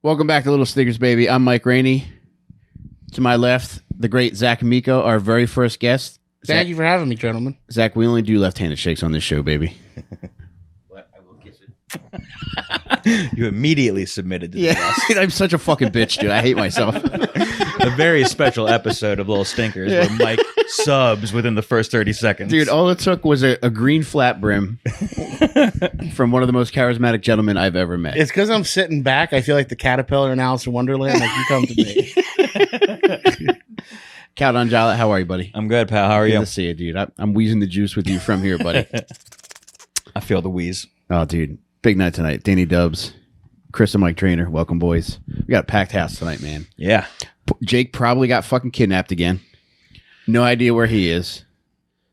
Welcome back to Little Snickers, baby. I'm Mike Rainey. To my left, the great Zach Amico, our very first guest. Thank you for having me, gentlemen. Zach, we only do left-handed shakes on this show, baby. But I will kiss it. You immediately submitted to this. I'm such a fucking bitch, dude. I hate myself. A very special episode of Little Stinkers where Mike subs within the first 30 seconds. Dude, all it took was a green flat brim from one of the most charismatic gentlemen I've ever met. It's because I'm sitting back. I feel like the caterpillar in Alice in Wonderland. Like you come to me. Cal Donjala, how are you, buddy? I'm good, pal. How are Good you? to see you, dude. I'm wheezing the juice with you from here, buddy. I feel the wheeze. Oh, dude. Big night tonight. Danny Dubs, Chris and Mike Trainer. Welcome, boys. We got a packed house tonight, man. Yeah. Jake probably got fucking kidnapped again. No idea where he is.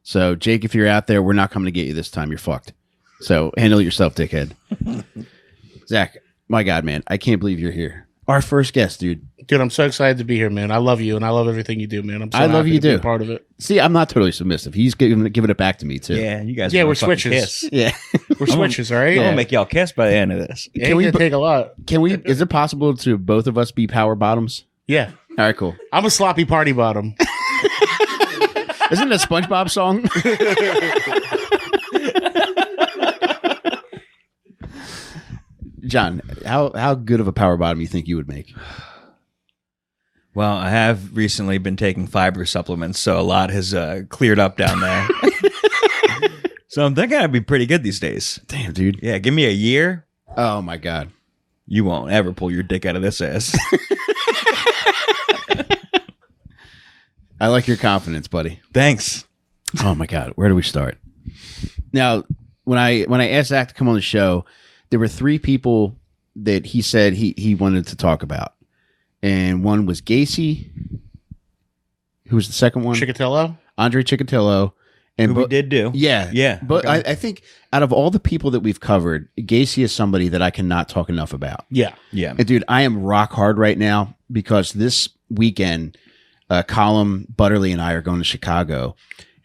So, Jake, if you're out there, we're not coming to get you this time. You're fucked. So, handle it yourself, dickhead. Zach, my God, man. I can't believe you're here. Our first guest, dude. Dude, I'm so excited to be here, man. I love you, and I love everything you do, man. I'm so I love happy you to be too. a part of it. See, I'm not totally submissive. He's giving it back to me, too. Yeah, you guys Yeah, are we're fucking switches. Kiss. Yeah. We're switches, all right? I'm Yeah. going to make y'all kiss by the end of this. It Can ain't we gonna take a lot. Can we, is it possible to both of us be power bottoms? Yeah. All right, cool. I'm a sloppy party bottom. Isn't it a SpongeBob song? John, how good of a power bottom you think you would make? Well, I have recently been taking fiber supplements, so a lot has cleared up down there. So I'm thinking I'd be pretty good these days. Damn, dude. Yeah, give me a year. Oh my God. You won't ever pull your dick out of this ass. I like your confidence, buddy. Thanks. Oh my God. Where do we start? Now, when I asked Zach to come on the show, there were three people that he said he wanted to talk about. And one was Gacy. Who was the second one? Chikatilo? Andre Chikatilo. And Who we did do. Yeah. Yeah. But okay. I think out of all the people that we've covered, Gacy is somebody that I cannot talk enough about. Yeah. Yeah. And dude, I am rock hard right now because this weekend, Colin Butterly and I are going to Chicago.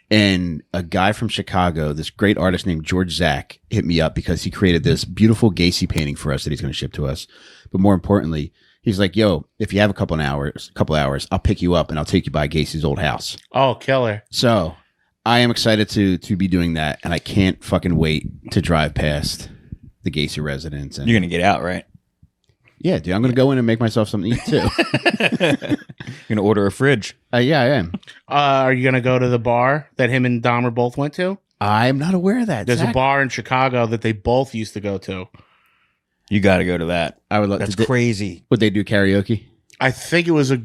And a guy from Chicago, this great artist named George Zach, hit me up because he created this beautiful Gacy painting for us that he's going to ship to us. But more importantly, he's like, yo, if you have a couple hours, I'll pick you up and I'll take you by Gacy's old house. Oh, killer. So I am excited to be doing that. And I can't fucking wait to drive past the Gacy residence. And You're going to get out, right? yeah, dude, I'm going to go in and make myself something to eat too. You're going to order a fridge. Yeah, I am. Are you going to go to the bar that him and Dahmer both went to? I'm not aware of that. There's Zach. a bar in Chicago that they both used to go to. You got to go to that. I would love That's to. crazy. Would they do karaoke? I think it was a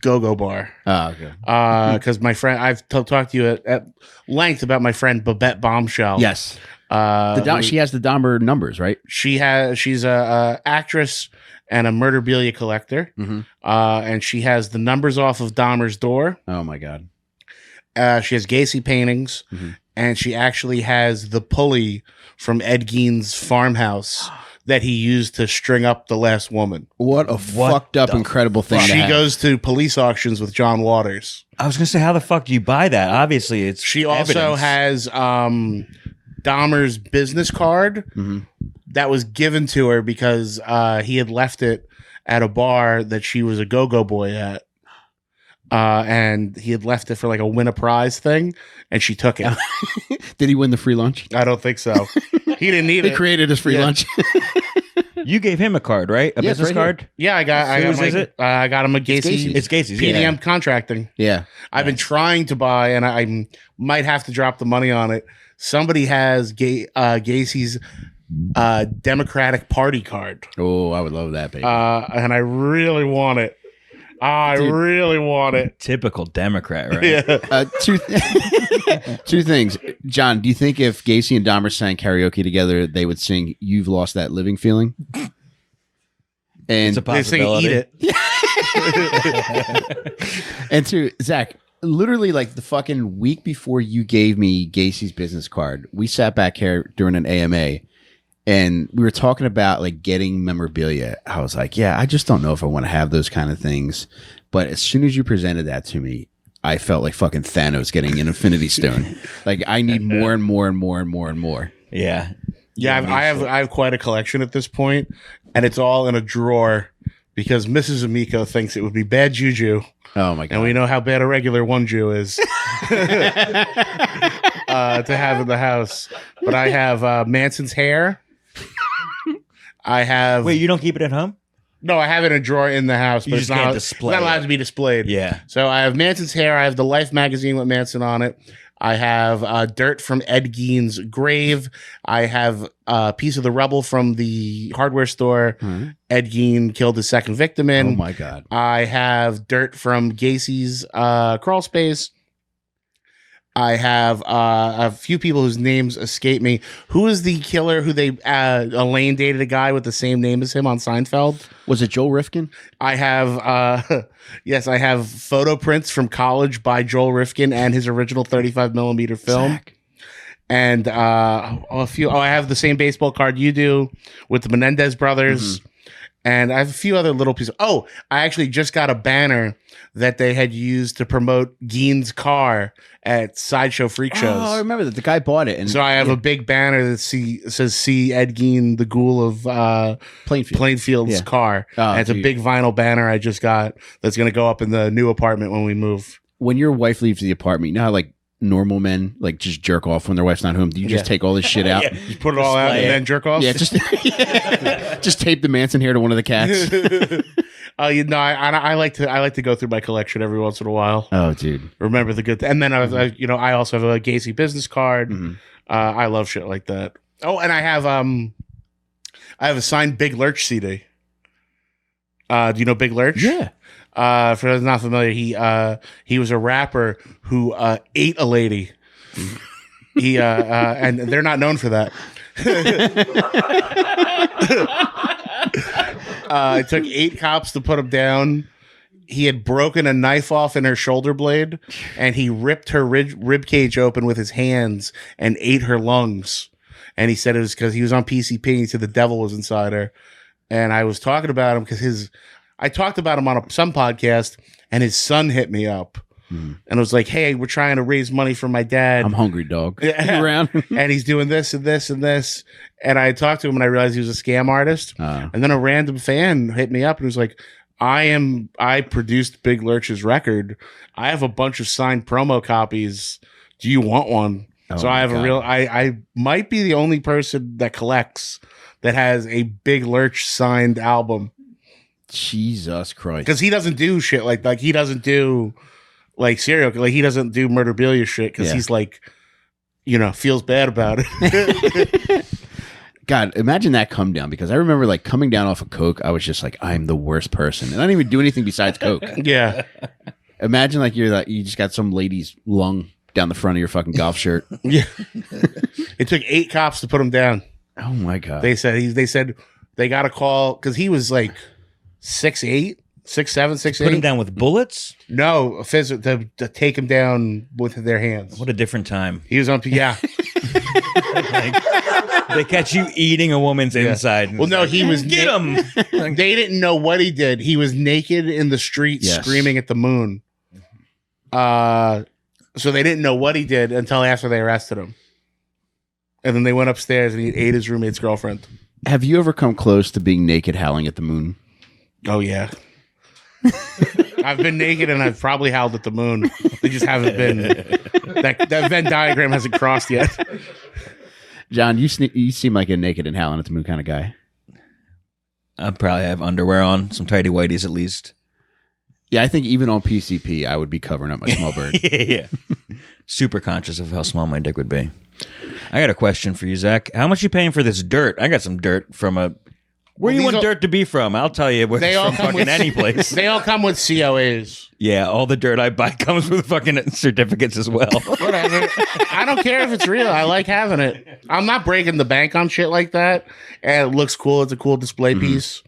go-go bar. Oh, okay. Because my friend, I've talked to you at length about my friend Babette Bombshell. Yes. She has the Dahmer numbers, right? She's a actress and a murderabilia collector. Mhm. And she has the numbers off of Dahmer's door. Oh my God. She has Gacy paintings, Mhm. and she actually has the pulley from Ed Gein's farmhouse that he used to string up the last woman. What a fucked up, incredible thing. to She have. goes to police auctions with John Waters. I was going to say, how the fuck do you buy that? Obviously, it's She also evidence. has Dahmer's business card Mhm. that was given to her because he had left it at a bar that she was a go-go boy at. And he had left it for like a win a prize thing, and she took it. Did he win the free lunch? I don't think so. He didn't need They it. created his free Yeah. lunch. You gave him a card, right? A Yeah, it's business right here. card? Yeah, I got Whose is it? I got him a Gacy. Gacy's. It's Gacy's. PDM Yeah. contracting. Yeah. I've been trying to buy, and I might have to drop the money on it. Somebody has Gacy's Democratic Party card, Oh, I would love that, baby. and I really want it. I Dude. really want it. Typical Democrat, right? Yeah. Two things. John, do you think if Gacy and Dahmer sang karaoke together, they would sing "You've Lost That Living Feeling"? And It's a They sing possibility. "Eat It." And two, Zach, literally like the fucking week before you gave me Gacy's business card, we sat back here during an AMA and we were talking about like getting memorabilia. I was like, yeah, I just don't know if I want to have those kind of things. But as soon as you presented that to me, I felt like fucking Thanos getting an Infinity Stone. Like I need more and more and more and more and more. Yeah. Yeah, I have quite a collection at this point, and it's all in a drawer because Mrs. Amico thinks it would be bad juju, Oh my god! and we know how bad a regular one Jew is to have in the house. But I have Manson's hair. I have Wait, you don't keep it at home? no, I have it in a drawer in the house, You but just it's not, can't display it's not allowed it. to be displayed. Yeah. So I have Manson's hair. I have the Life magazine with Manson on it. I have dirt from Ed Gein's grave. I have a piece of the rubble from the hardware store Mhm. Ed Gein killed his second victim in. Oh my god! I have dirt from Gacy's crawl space. I have a few people whose names escape me. Who is the killer who they Elaine dated a guy with the same name as him on Seinfeld? Was it Joel Rifkin? I have yes, I have photo prints from college by Joel Rifkin and his original 35 millimeter film. Zach. And a few. Oh, I have the same baseball card you do with the Menendez brothers. And I have a few other little pieces. Oh, I actually just got a banner that they had used to promote Gein's car at Sideshow Freak Shows. Oh, I remember that the guy bought it, and So I have a big banner that says "See Ed Gein, the ghoul of Plainfield. Plainfield's Yeah. car." Oh, And it's a dude. big vinyl banner I just got that's going to go up in the new apartment when we move. When your wife leaves the apartment, you know how like normal men like just jerk off when their wife's not home. Do you just Yeah. take all this shit out? Yeah. You put it all out Display and it. then jerk off. Yeah, just just tape the Manson hair to one of the cats. You know, I like to go through my collection every once in a while. Oh, dude. Remember the good, and then I also have a Gacy business card. Mhm. I love shit like that. Oh, and I have a signed Big Lurch CD. Do you know Big Lurch? Yeah. For those not familiar, he was a rapper who ate a lady. He and they're not known for that. It took 8 cops to put him down. He had broken a knife off in her shoulder blade, and he ripped her rib cage open with his hands and ate her lungs. And he said it was because he was on PCP. And he said the devil was inside her. And I was talking about him because I talked about him on some podcast, and his son hit me up. And I was like, hey, we're trying to raise money for my dad. I'm hungry, dog. Yeah. You around? And he's doing this and this and this. And I talked to him and I realized he was a scam artist. And then a random fan hit me up and was like, I produced Big Lurch's record. I have a bunch of signed promo copies. Do you want one? Oh So I my have God. I might be the only person that collects that has a Big Lurch signed album. Jesus Christ. Because he doesn't do shit like he doesn't do like serial, like he doesn't do murderabilia shit because Yeah. he's like, feels bad about it. God, imagine that come down, because I remember like coming down off of coke, I was just like, I'm the worst person. And I didn't even do anything besides coke. Yeah. Imagine like you just got some lady's lung down the front of your fucking golf shirt. Yeah. It took 8 cops to put him down. Oh my God. They said they got a call because he was like 6'8", 6'7", 6'8". Put him down with bullets? No, to take him down with their hands. What a different time. He was on. Yeah. They catch you eating a woman's inside. Well, no, he was Get him. They didn't know what he did. He was naked in the street, Yes. screaming at the moon. So they didn't know what he did until after they arrested him. And then they went upstairs and he ate his roommate's girlfriend. Have you ever come close to being naked howling at the moon? Oh yeah. I've been naked and I've probably howled at the moon. They just haven't been. That Venn diagram hasn't crossed yet. John, you seem like a naked and howling at the moon kind of guy. I probably have underwear on, some tighty whities at least. Yeah, I think even on PCP, I would be covering up my small bird. Yeah. Super conscious of how small my dick would be. I got a question for you, Zach. How much you paying for this dirt? I got some dirt from a. Where Well, you these want all- dirt to be from? I'll tell you where They it's all from come fucking with any place. They all come with COAs. Yeah, all the dirt I buy comes with fucking certificates as well. Whatever. I don't care if it's real. I like having it. I'm not breaking the bank on shit like that. And it looks cool. It's a cool display piece.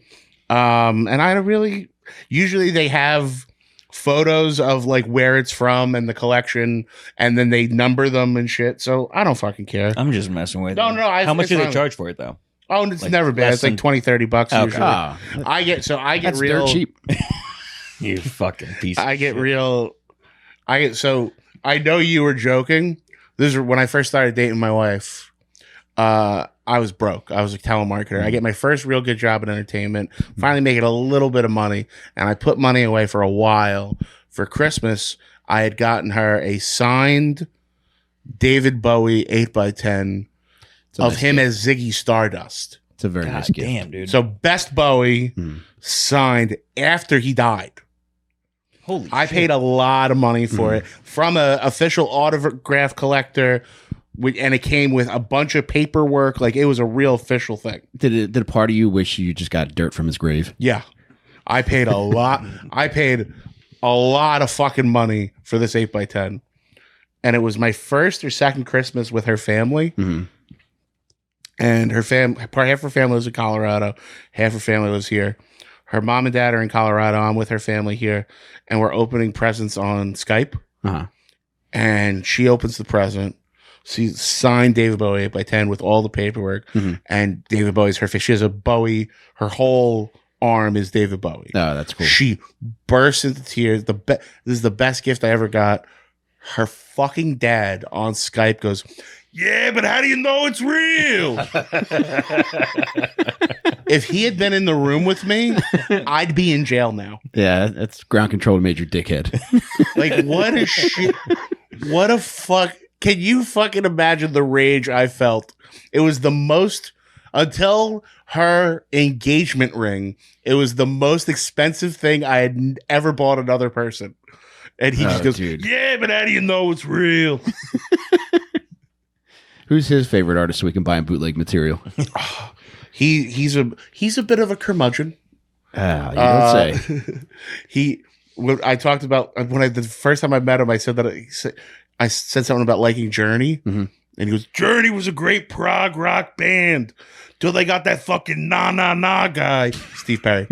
And I don't really. Usually they have photos of like where it's from and the collection, and then they number them and shit. So I don't fucking care. I'm just messing with No, you. no, How much it's do they fine. charge for it though? Oh, and it's Like, never bad. less It's like than- $20-$30 Okay. usually. Ah, I get that's real dirt cheap. You fucking piece. I of get shit. real. So I know you were joking. This is when I first started dating my wife. I was broke. I was a telemarketer. I get my first real good job in entertainment, finally making a little bit of money, and I put money away for a while. For Christmas, I had gotten her a signed David Bowie 8x10 a of nice him gift. as Ziggy Stardust. It's a very God nice gift. damn, dude. So best Bowie signed after he died. Holy I shit. paid a lot of money for it from an official autograph collector, and it came with a bunch of paperwork. Like, it was a real official thing. Did a part of you wish you just got dirt from his grave? Yeah, I paid a lot. I paid a lot of fucking money for this 8x10, and it was my first or second Christmas with her family. Mhm. And her half her family lives in Colorado, half her family lives here. Her mom and dad are in Colorado. I'm with her family here, and we're opening presents on Skype. Uh-huh. And she opens the present. She signed David Bowie 8x10 with all the paperwork, and David Bowie's her face. She has a Bowie. Her whole arm is David Bowie. Oh, that's cool. She bursts into tears. This is the best gift I ever got. Her fucking dad on Skype goes, "Yeah, but how do you know it's real?" If he had been in the room with me, I'd be in jail now. Yeah, that's ground control major dickhead. Like, what a shit. What a fuck. Can you fucking imagine the rage I felt? It was the most, until her engagement ring, it was the most expensive thing I had ever bought another person. And he just goes, dude. "Yeah, but how do you know it's real?" Who's his favorite artist so we can buy him bootleg material? He's a bit of a curmudgeon. Ah, you don't say. I talked about the first time I met him. I said I said something about liking Journey, and he goes, "Journey was a great prog rock band till they got that fucking na guy, Steve Perry."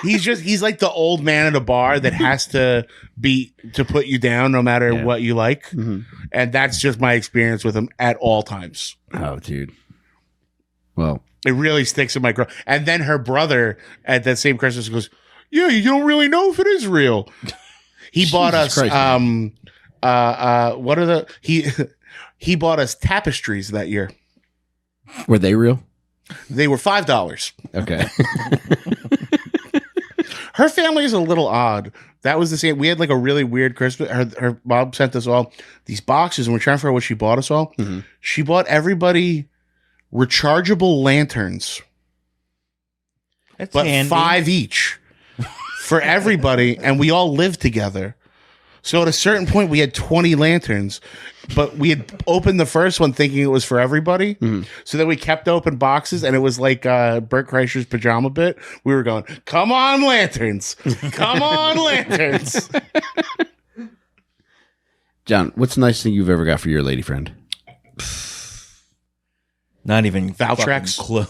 He's like the old man at a bar that has to put you down no matter what you like, and that's just my experience with him at all times. Oh, dude. Well, It really sticks in my girl. And then her brother at that same Christmas goes, "Yeah, you don't really know if it is real." He bought us Christ, man. what are the he bought us tapestries that year. were they real? They were $5. Okay. Her family is a little odd. That was the same. We had like a really weird Christmas. Her mom sent us all these boxes, and we're trying to figure out what she bought us all. She bought everybody rechargeable lanterns, That's but handy. 5 each for everybody, and we all lived together. So at a certain point, we had 20 lanterns, but we had opened the first one thinking it was for everybody. So then we kept open boxes, and it was like Bert Kreischer's pajama bit. We were going, "Come on, lanterns! Come on, lanterns!" John, what's the nicest thing you've ever got for your lady friend? Not even Valtrex. close.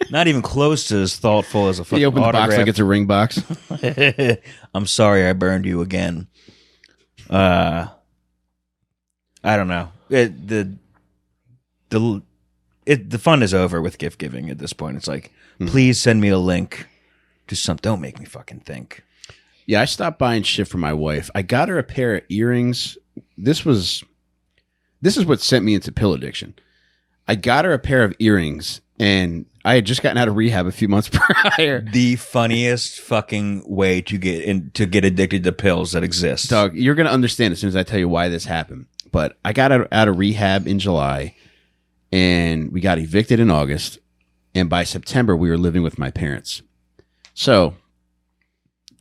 Not even close to as thoughtful as a fucking You open the box autograph. like it's a ring box. I'm sorry I burned you again. I don't know. The fun is over with gift giving at this point. It's like, please send me a link to something. Don't make me fucking think. Yeah, I stopped buying shit for my wife. I got her a pair of earrings. This is what sent me into pill addiction. I got her a pair of earrings, and I had just gotten out of rehab a few months prior. The funniest fucking way to get addicted to pills that exist. Doug, you're going to understand as soon as I tell you why this happened. But I got out of rehab in July, and we got evicted in August. And by September, we were living with my parents. So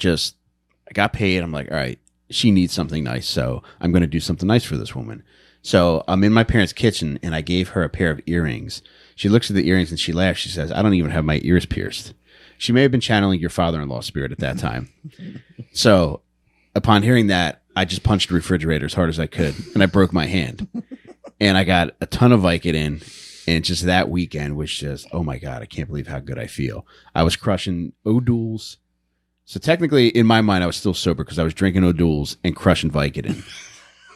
I got paid. I'm like, all right, she needs something nice. So I'm going to do something nice for this woman. So I'm in my parents' kitchen, and I gave her a pair of earrings. She looks at the earrings and she laughs. She says, "I don't even have my ears pierced." She may have been channeling your father-in-law spirit at that time. So upon hearing that, I just punched the refrigerator as hard as I could, and I broke my hand. And I got a ton of Vicodin, and just that weekend was just, oh my God, I can't believe how good I feel. I was crushing O'Doul's. So technically, in my mind, I was still sober because I was drinking O'Doul's and crushing Vicodin.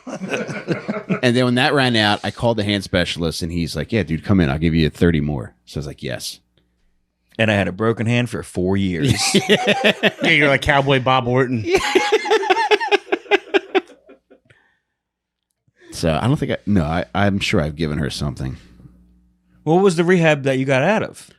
And then when that ran out, I called the hand specialist, and he's like, "Yeah, dude, come in. I'll give you 30 more." So I was like, "Yes." And I had a broken hand for 4 years. Yeah, you're like Cowboy Bob Orton. So So I don't think I'm sure I've given her something. What was the rehab that you got out of?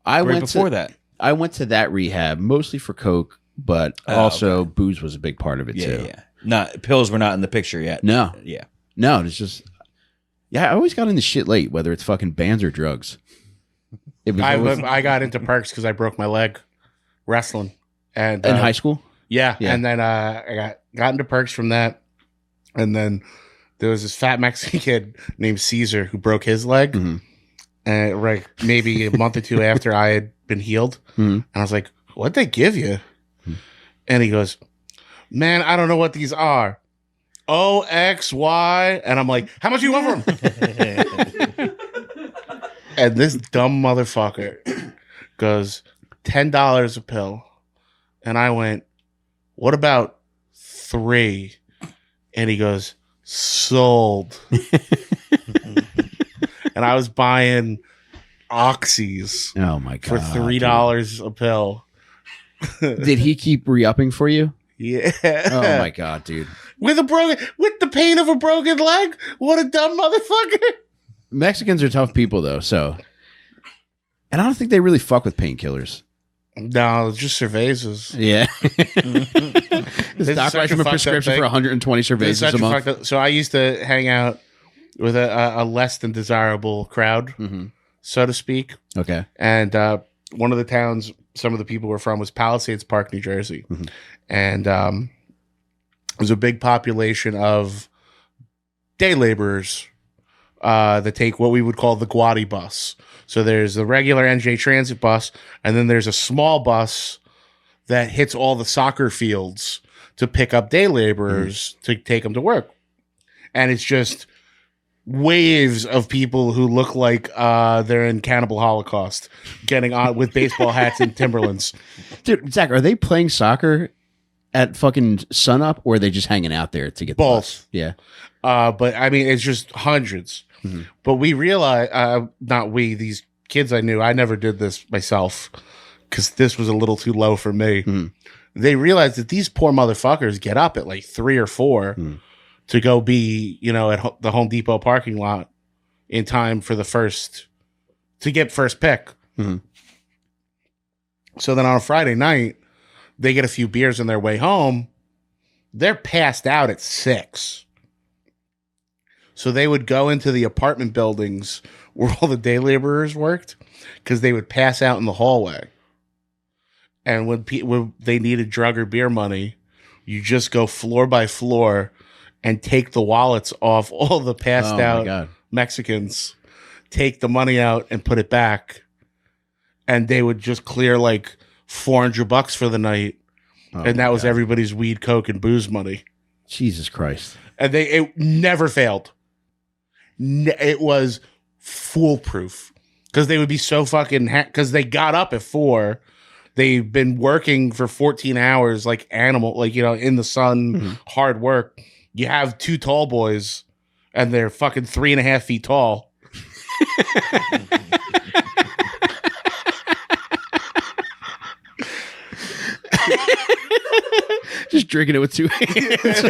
I Right went before to, that. I went to that rehab mostly for coke, but Oh, also booze was a big part of it Yeah, too. yeah. Not pills were not in the picture yet. No, Yeah. no, it's just I always got into shit late, whether it's fucking bands or drugs. It was always, I got into perks because I broke my leg wrestling, and in high school. yeah, Yeah. and then I got into perks from that, and then there was this fat Mexican kid named Caesar who broke his leg, Mhm. and right maybe a month or two after I had been healed, Mhm. and I was like, "What'd they give you?" And he goes, "Man, I don't know what these are. OXY," and I'm like, "How much do you want for them?" And this dumb motherfucker goes, $10 a pill. And I went, "What about 3?" And he goes, "Sold." And I was buying oxys Oh my god! for $3 a pill. dude. Did he keep re-upping for you? Yeah. Oh my god, dude! With the pain of a broken leg? What a dumb motherfucker. Mexicans are tough people though, so. And I don't think they really fuck with painkillers. No, it's just cervezas. Yeah. This This doc is such writes a him a fucked up prescription thing. for 120 It's cervezas such a a month. fucked up- So I used to hang out with a less than desirable crowd, Mhm. so to speak. Okay. And one of the towns some of the people were from was Palisades Park, New Jersey. Mhm. And there's a big population of day laborers that take what we would call the Guadi bus. So there's the regular NJ Transit bus, and then there's a small bus that hits all the soccer fields to pick up day laborers to take them to work. And it's just waves of people who look like they're in Cannibal Holocaust getting on with baseball hats and Timberlands. Dude, Zach, are they playing soccer at fucking sunup or are they just hanging out there to get the Both. bus? Yeah. But I mean, it's just hundreds. Mhm. But we realized, not we, these kids I knew, I never did this myself because this was a little too low for me. Mhm. They realized that these poor motherfuckers get up at like 3 or 4 Mhm. to go be, at the Home Depot parking lot in time for to get first pick. Mhm. So then on a Friday night, they get a few beers on their way home. They're passed out at 6. So they would go into the apartment buildings where all the day laborers worked because they would pass out in the hallway. And when they needed drug or beer money, you just go floor by floor and take the wallets off all the passed Oh my out God. Mexicans, take the money out and put it back. And they would just clear like $400 for the night. Oh And my that was God. everybody's weed, coke, and booze money. Jesus Christ. And it never failed. It was foolproof because they would be so fucking because they got up at 4. They've been working for 14 hours like animal, like in the sun, Mhm. hard work. You have 2 tall boys, and they're fucking 3.5 feet tall. Just drinking it with 2 hands.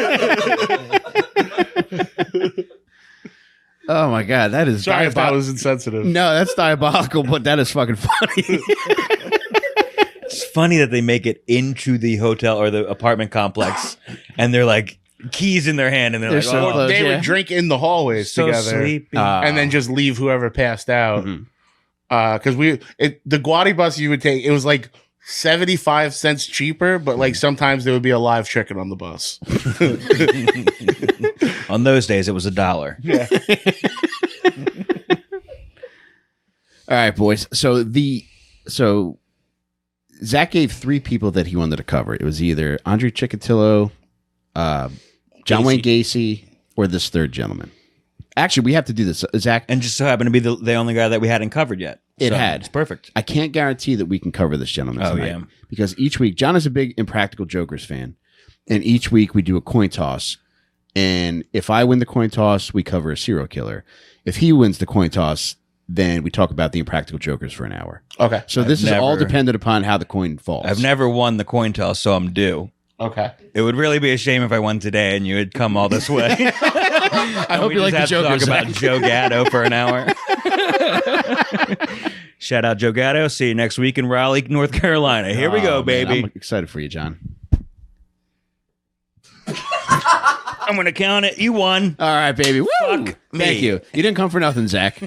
Oh my God. That is Sorry if that diabolical. was insensitive. No, that's diabolical, but that is fucking funny. It's funny that they make it into the hotel or the apartment complex, and they're like keys in their hand, and they're They're like, so "Oh, close. They Yeah. would drink in the hallways so together, sleepy." and then just leave whoever passed out. Mhm. Because the Guadi bus you would take, it was like 75 cents cheaper, but like sometimes there would be a live chicken on the bus. On those days, it was $1. Yeah. All right, boys. So Zach gave 3 people that he wanted to cover. It was either Andre Chikatilo, John Wayne Gacy, or this third gentleman. Actually, we have to do this. Zach, And just so happened to be the only guy that we hadn't covered yet. It So had. It's perfect. I can't guarantee that we can cover this gentleman Oh, tonight. yeah. Because each week, John is a big Impractical Jokers fan. And each week we do a coin toss. And if I win the coin toss, we cover a serial killer. If he wins the coin toss, then we talk about the Impractical Jokers for an hour. Okay. So this is never- all dependent upon how the coin falls. I've never won the coin toss, so I'm due. Okay. It would really be a shame if I won today and you had come all this way. I hope you like the Talk Joker. about Joe Gatto for an hour. Shout out Joe Gatto. See you next week in Raleigh, North Carolina. Here we go, baby. I'm excited for you, John. I'm going to count it. You won. All right, baby. Woo! Fuck me. Thank you. You didn't come for nothing, Zach.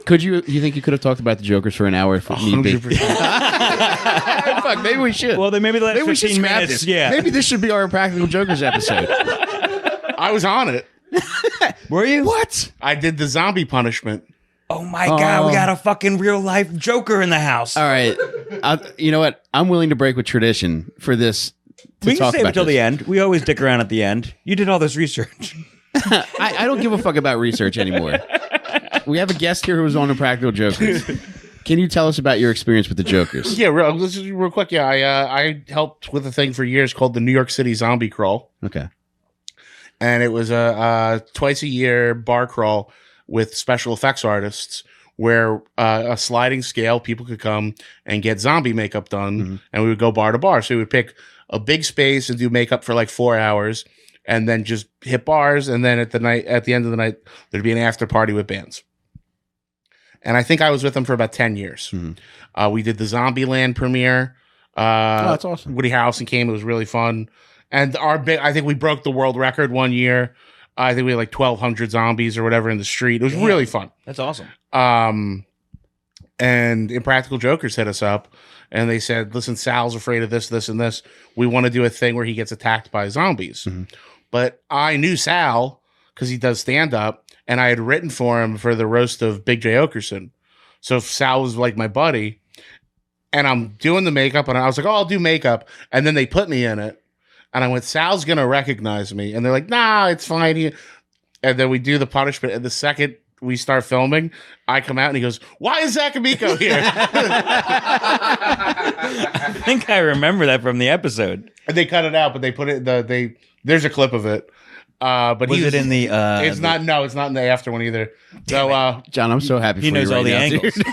Could you? You think you could have talked about the Jokers for an hour if need be? 100%. Fuck, maybe we should. Well, then maybe the last maybe we should 15 scrap minutes. this. Yeah. Maybe this should be our Practical Jokers episode. I was on it. Were you? What? I did the zombie punishment. Oh my God. We got a fucking real life Joker in the house. All right. You know what? I'm willing to break with tradition for this. We can save it till the end. We always dick around at the end. You did all this research. I don't give a fuck about research anymore. We have a guest here who was on the Practical Jokers. Can you tell us about your experience with the Jokers? Yeah, real quick. Yeah, I helped with a thing for years called the New York City Zombie Crawl, Okay. and it was a twice a year bar crawl with special effects artists, where a sliding scale, people could come and get zombie makeup done, and we would go bar to bar. So we would pick a big space and do makeup for like 4 hours, and then just hit bars. And then at the end of the night, there'd be an after party with bands. And I think I was with them for about 10 years. We did the Zombieland premiere. That's awesome. Woody Harrelson came. It was really fun. And I think we broke the world record one year. I think we had like 1,200 zombies or whatever in the street. It was really fun. That's awesome. And Impractical Jokers hit us up and they said, listen, Sal's afraid of this, this, and this. We want to do a thing where he gets attacked by zombies. But I knew Sal because he does stand up, and I had written for him for the roast of Big J. Okerson. So if Sal was like my buddy, and I'm doing the makeup, and I was like, oh, I'll do makeup. And then they put me in it. And I went, Sal's going to recognize me. And they're like, nah, it's fine. And then we do the punishment. And the second we start filming, I come out and he goes, why is Zach Amico here? I think I remember that from the episode. And they cut it out, but they put it, there's a clip of it. But Was it in the? It's not in the after one either. So, John, I'm so happy for he knows you right all the now, angles. dude.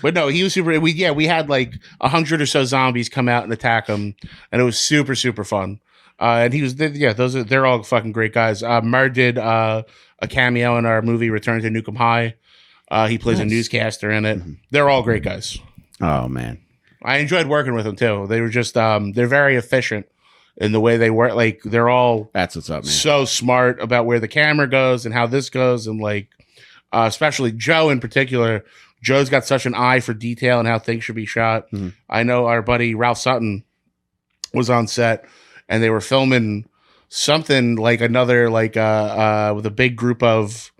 but no, he was super. We had like 100 or so zombies come out and attack him, and it was super, super fun. And he was, they're all fucking great guys. Murr did a cameo in our movie Return to Nukem High. He plays a newscaster in it. They're all great guys. Oh, man. I enjoyed working with them too. They were just, they're very efficient in the way they work. Like they're all That's what's up, man. so smart about where the camera goes and how this goes, and like, especially Joe in particular. Joe's got such an eye for detail and how things should be shot. I know our buddy Ralph Sutton was on set, and they were filming something like another, like with a big group of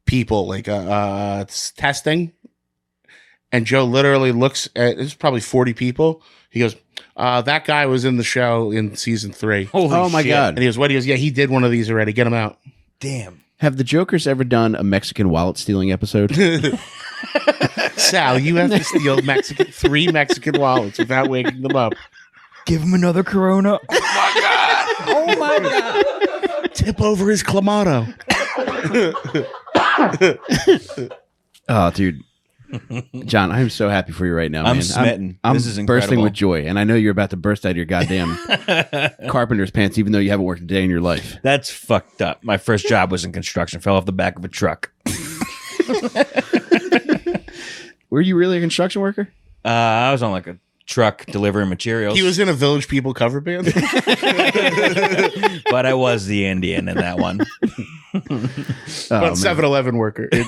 people, like it's testing. And Joe literally looks at, it's probably 40 people. He goes, that guy was in the show in season 3. Holy Oh, my shit. God. And he goes, what? He goes, yeah, he did one of these already. Get him out. Damn. Have the Jokers ever done a Mexican wallet stealing episode? Sal, you have to steal 3 Mexican wallets without waking them up. Give him another Corona. Oh, my God. Tip over his Clamato. Oh, dude. John, I'm so happy for you right now, I'm man. smitten. I'm This is bursting incredible. with joy, and I know you're about to burst out of your goddamn carpenter's pants, even though you haven't worked a day in your life. That's fucked up. My first job was in construction. Fell off the back of a truck. Were you really a construction worker? I was on like a truck delivering materials. He was in a Village People cover band. but I was the Indian in that one. But 7-Eleven worker. You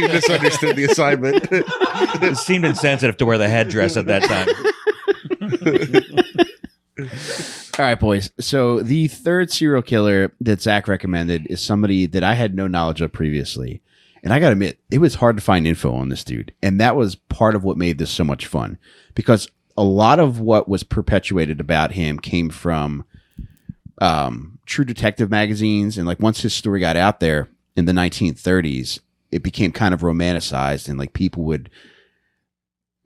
misunderstood the assignment. It seemed insensitive to wear the headdress at that time. All right, boys. So the third serial killer that Zach recommended is somebody that I had no knowledge of previously. And I got to admit, it was hard to find info on this dude. And that was part of what made this so much fun. Because a lot of what was perpetuated about him came from True Detective magazines. And like once his story got out there in the 1930s, it became kind of romanticized. And like people would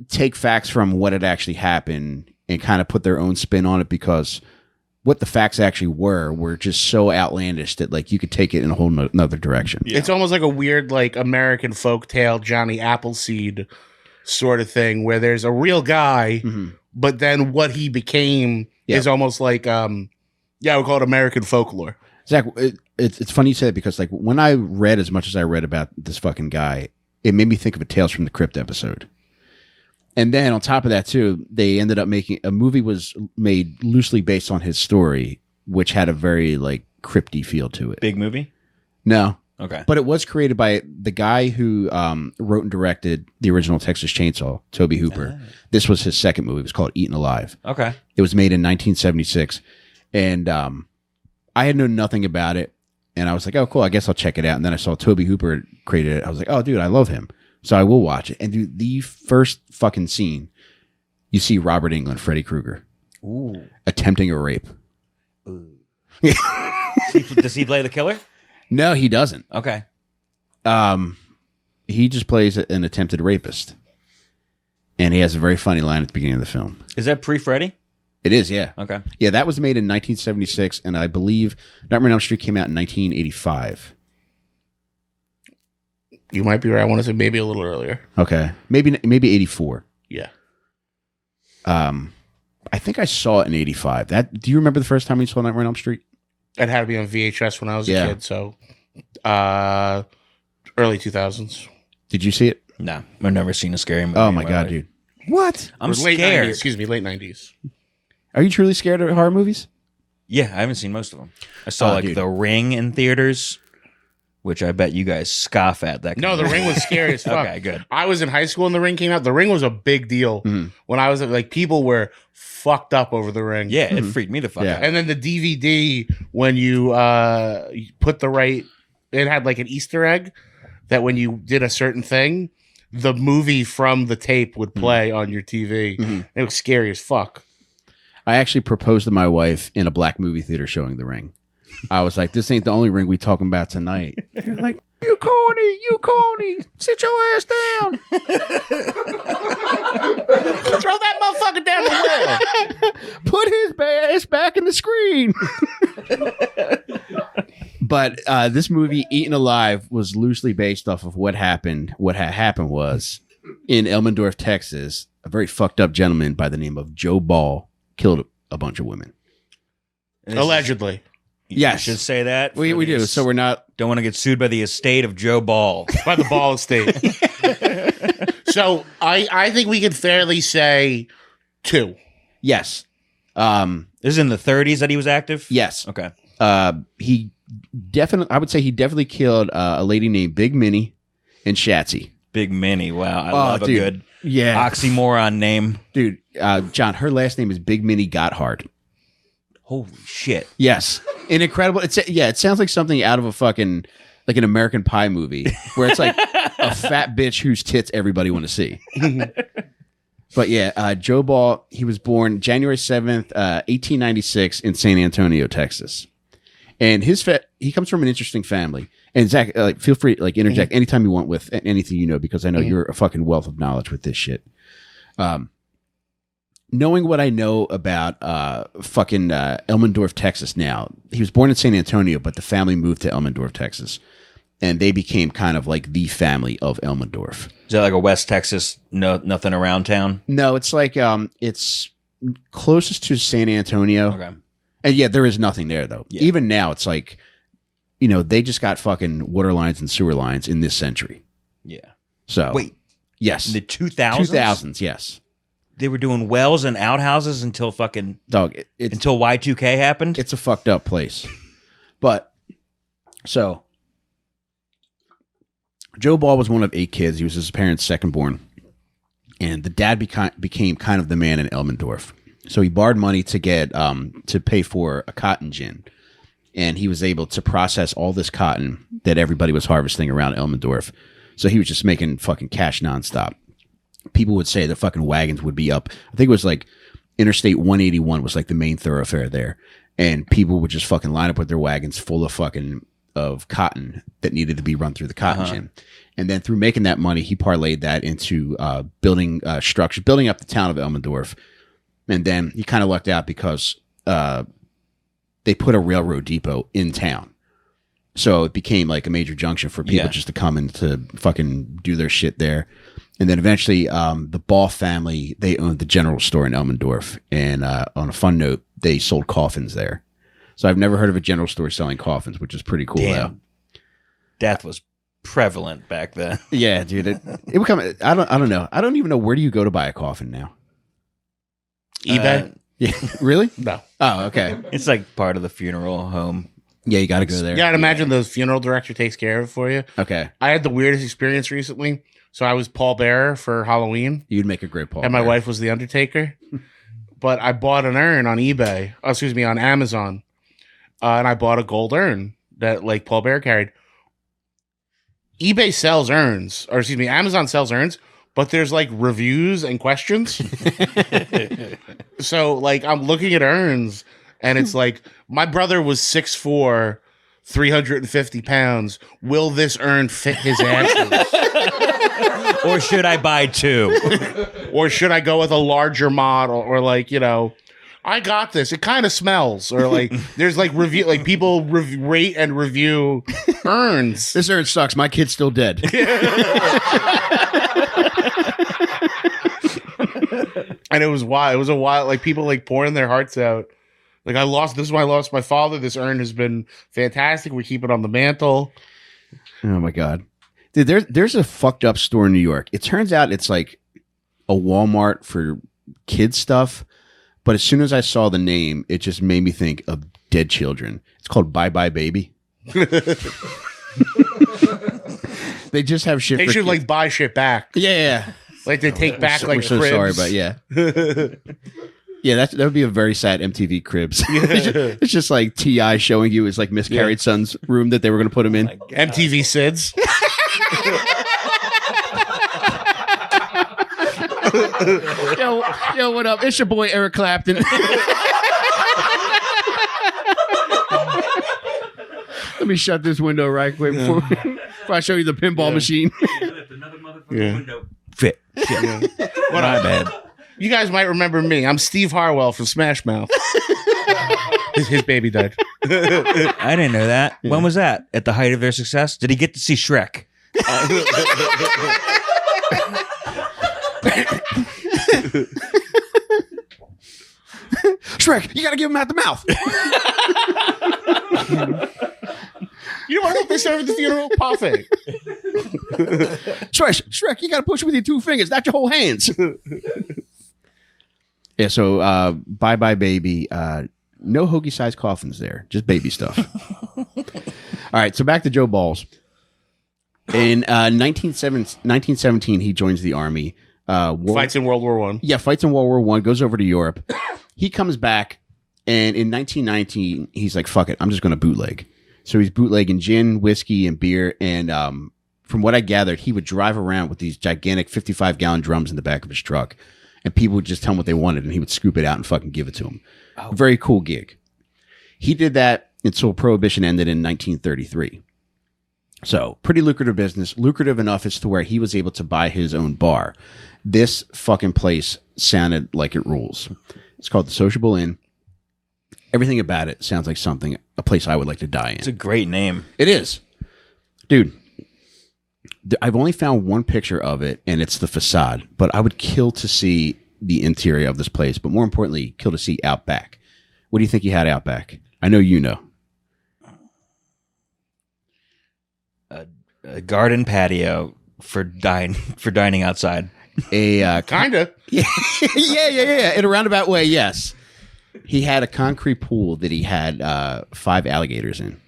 take facts from what had actually happened and kind of put their own spin on it, because what the facts actually were just so outlandish that like you could take it in a whole another direction. Yeah. It's almost like a weird, like American folktale, Johnny Appleseed sort of thing, where there's a real guy, but then what he became is almost like Yeah, we call it American folklore. Zach, it's funny you say that because like when I read as much as I read about this fucking guy, it made me think of a Tales from the Crypt episode. And then on top of that too, they ended up making a movie was made loosely based on his story, which had a very like crypty feel to it. Big movie? No, Okay. but it was created by the guy who wrote and directed the original Texas Chainsaw, Toby Hooper. This was his second movie. It was called Eaten Alive. Okay. It was made in 1976, and I had known nothing about it. And I was like, oh, cool, I guess I'll check it out. And then I saw Toby Hooper created it. I was like, oh, dude, I love him. So I will watch it. And dude, the first fucking scene, you see Robert Englund, Freddy Krueger, attempting a rape. Does he play the killer? No, he doesn't. Okay. He just plays an attempted rapist. And he has a very funny line at the beginning of the film. Is that pre-Freddy? It is, yeah. Okay. Yeah, that was made in 1976, and I believe Nightmare on Elm Street came out in 1985. You might be right. I want to say maybe a little earlier. Okay. Maybe 84. Yeah. I think I saw it in 85. Do you remember the first time you saw Nightmare on Elm Street? It had to be on VHS when I was a Yeah. kid, so early 2000s. Did you see it? No, I've never seen a scary movie. Oh in my God, life. dude. What? I'm Or late scared. 90s, excuse me, late 90s. Are you truly scared of horror movies? Yeah, I haven't seen most of them. I saw Oh, like dude. The Ring in theaters, which I bet you guys scoff at. That No, The Ring was scary as fuck. Okay, good. I was in high school when The Ring came out. The Ring was a big deal. Mhm. When I was like, people were fucked up over The Ring. Yeah, it freaked me the fuck Yeah. out. And then the DVD, when you put the right, it had like an Easter egg that when you did a certain thing, the movie from the tape would play on your TV. Mhm. It was scary as fuck. I actually proposed to my wife in a black movie theater showing The Ring. I was like, this ain't the only ring we talking about tonight. You're like, you corny, sit your ass down. Throw that motherfucker down the well. Put his ass back in the screen. But this movie, Eaten Alive, was loosely based off of what happened. What had happened was in Elmendorf, Texas, a very fucked up gentleman by the name of Joe Ball killed a bunch of women. And this is- Allegedly. you Yes. should say that. We for do. these- So we're not. don't want to get sued by the estate of Joe Ball. By the Ball estate. So I think we can fairly say 2. Yes. This is in the 30s that he was active? Yes. Okay. He definitely. I would say he definitely killed a lady named Big Minnie and Shatsy. Big Minnie. Wow. I love dude. a good Yeah, oxymoron name. dude. John, her last name is Big Minnie Gotthard. Holy shit. Yes, an incredible. It sounds like something out of a fucking like an American Pie movie where it's like a fat bitch whose tits everybody want to see. But yeah, Joe Ball. He was born January 7th, 1896, in San Antonio, Texas, and he comes from an interesting family. And Zach, feel free to interject anytime you want with anything you know, because I know you're a fucking wealth of knowledge with this shit. Knowing what I know about fucking Elmendorf, Texas now, he was born in San Antonio, but the family moved to Elmendorf, Texas. And they became kind of like the family of Elmendorf. Is that like a West Texas, nothing around town? No, it's like it's closest to San Antonio. Okay. And yeah, there is nothing there though. Yeah. Even now, it's like, they just got fucking water lines and sewer lines in this century. Yeah. So Wait, yes, in the 2000s? 2000s, yes, They were doing wells and outhouses until fucking, dog. until Y2K happened? It's a fucked up place. But so Joe Ball was one of 8 kids. He was his parents' second born. And the dad became kind of the man in Elmendorf. So he borrowed money to get to pay for a cotton gin. And he was able to process all this cotton that everybody was harvesting around Elmendorf. So he was just making fucking cash nonstop. People would say the fucking wagons would be up. I think it was like Interstate 181 was like the main thoroughfare there. And people would just fucking line up with their wagons full of cotton that needed to be run through the cotton gin. And then through making that money, he parlayed that into building structure, building up the town of Elmendorf. And then he kind of lucked out because they put a railroad depot in town. So it became like a major junction for people just to come and to fucking do their shit there. And then eventually the Ball family, they owned the general store in Elmendorf. And on a fun note, they sold coffins there. So I've never heard of a general store selling coffins, which is pretty cool. Damn. Death was prevalent back then. Though. Yeah, dude. It would come. I don't know. I don't even know where do you go to buy a coffin now. eBay? Yeah, really? No. Oh, okay. It's like part of the funeral home. Yeah, you got to go there. Yeah, I'd imagine the funeral director takes care of it for you. Okay, I had the weirdest experience recently. So I was pallbearer for Halloween, you'd make a great Paul. and my Bearer. wife was the Undertaker. But I bought an urn on eBay. Oh, excuse me, on Amazon, and I bought a gold urn that like Paul Bearer carried. eBay sells urns, or excuse me, Amazon sells urns, but there's like reviews and questions. So like I'm looking at urns, and it's like my brother was 6'4", 350 pounds. Will this urn fit his ashes? Or should I buy two? Or should I go with a larger model? Or like, you know, I got this. It kind of smells. Or like, there's like review, like people rate and review urns. This urn sucks. My kid's still dead. And it was wild. It was a wild, like people like pouring their hearts out. Like this is why I lost my father. This urn has been fantastic. We keep it on the mantle. Oh my god, dude! There's a fucked up store in New York. It turns out it's like a Walmart for kids stuff, but as soon as I saw the name, it just made me think of dead children. It's called Bye Bye Baby. They just have shit. They for should kids. like buy shit back. yeah. Like they take back like We're so cribs. sorry, but yeah. Yeah, that would be a very sad MTV Cribs. It's just like T.I. showing you his like miscarried son's room that they were going to put him in. MTV SIDS. Yo, what up? It's your boy Eric Clapton. Let me shut this window right quick before I show you the pinball machine. Yeah. Fit. Yeah. What I bad. You guys might remember me. I'm Steve Harwell from Smash Mouth. his baby died. I didn't know that. When was that? At the height of their success? Did he get to see Shrek? Shrek, you got to give him out the mouth. You know what they serve at the funeral? Parfait. Shrek, you got to push with your two fingers, not your whole hands. Yeah, so Bye Bye Baby. No hoagie-sized coffins there, just baby stuff. All right, so back to Joe Balls. In 1917, he joins the army. Fights in World War One. Yeah, fights in World War One, goes over to Europe. He comes back, and in 1919, he's like, fuck it, I'm just going to bootleg. So he's bootlegging gin, whiskey, and beer. And from what I gathered, he would drive around with these gigantic 55-gallon drums in the back of his truck. And people would just tell him what they wanted, and he would scoop it out and fucking give it to them. Oh. Very cool gig. He did that until Prohibition ended in 1933. So pretty lucrative business, lucrative enough as to where he was able to buy his own bar. This fucking place sounded like it rules. It's called the Sociable Inn. Everything about it sounds like a place I would like to die in. It's a great name. It is. Dude, I've only found one picture of it, and it's the facade, but I would kill to see the interior of this place, but more importantly, kill to see out back. What do you think he had out back? I know you know. A garden patio for dining outside. Kinda. Yeah. In a roundabout way, yes. He had a concrete pool that he had 5 alligators in.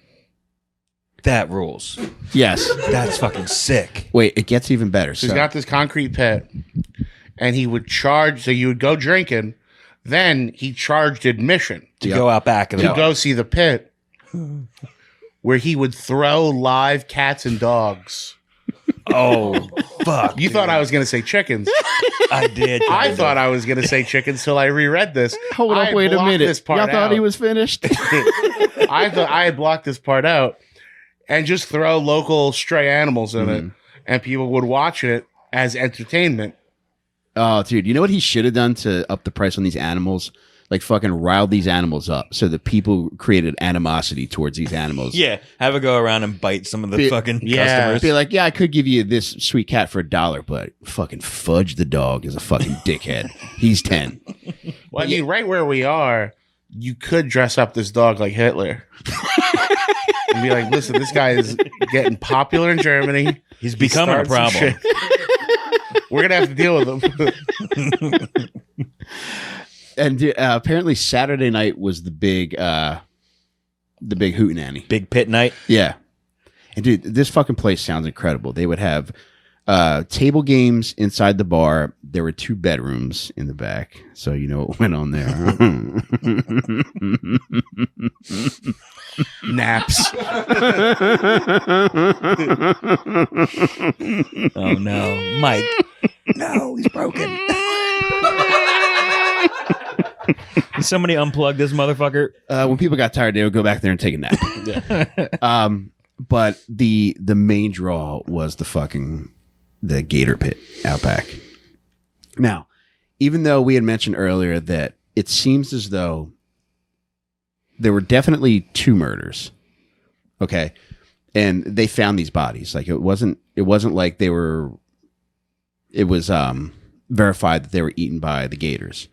That rules. Yes. That's fucking sick. Wait, it gets even better. So he's got this concrete pit, and he would charge. So you would go drinking. Then he charged admission To go out back and to go see the pit, where he would throw live cats and dogs. Oh, fuck. You thought I was going to say chickens. I did. I thought I was going to say chickens till I reread this. Hold up, I wait a blocked minute. This part Y'all thought out. he was finished? I thought I had blocked this part out and just throw local stray animals in it, and people would watch it as entertainment. Oh, dude, you know what he should have done to up the price on these animals? Like fucking riled these animals up so that people created animosity towards these animals. Yeah, have a go around and bite some of the fucking customers. Be like, yeah, I could give you this sweet cat for $1, but fucking Fudge the dog is a fucking dickhead. He's 10. Well, I mean, right where we are, you could dress up this dog like Hitler. And be like, listen, this guy is getting popular in Germany. He's becoming a started some problem. shit. We're gonna have to deal with him. And apparently Saturday night was the big hootenanny. Big pit night. Yeah. And dude, this fucking place sounds incredible. They would have table games inside the bar. There were 2 bedrooms in the back. So you know what went on there. Naps. Oh no, Mike. No, he's broken. Did somebody unplug this motherfucker? When people got tired, they would go back there and take a nap. But the main draw was the gator pit out back. Now, even though we had mentioned earlier that it seems as though there were definitely 2 murders, okay, and they found these bodies. Like it wasn't like they were. It was verified that they were eaten by the gators.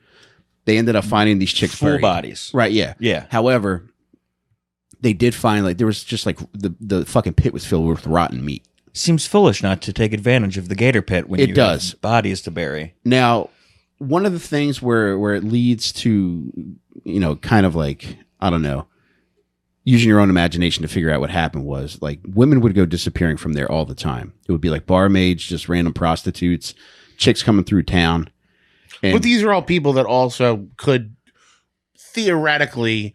They ended up finding these chicks Full buried. bodies. Right? Yeah. Yeah. However, they did find like there was just like the fucking pit was filled with rotten meat. Seems foolish not to take advantage of the gator pit when It you does. have bodies to bury. Now, one of the things where it leads to, you know, kind of like, I don't know, using your own imagination to figure out what happened was like women would go disappearing from there all the time. It would be like barmaids, just random prostitutes, chicks coming through town. And But these are all people that also could theoretically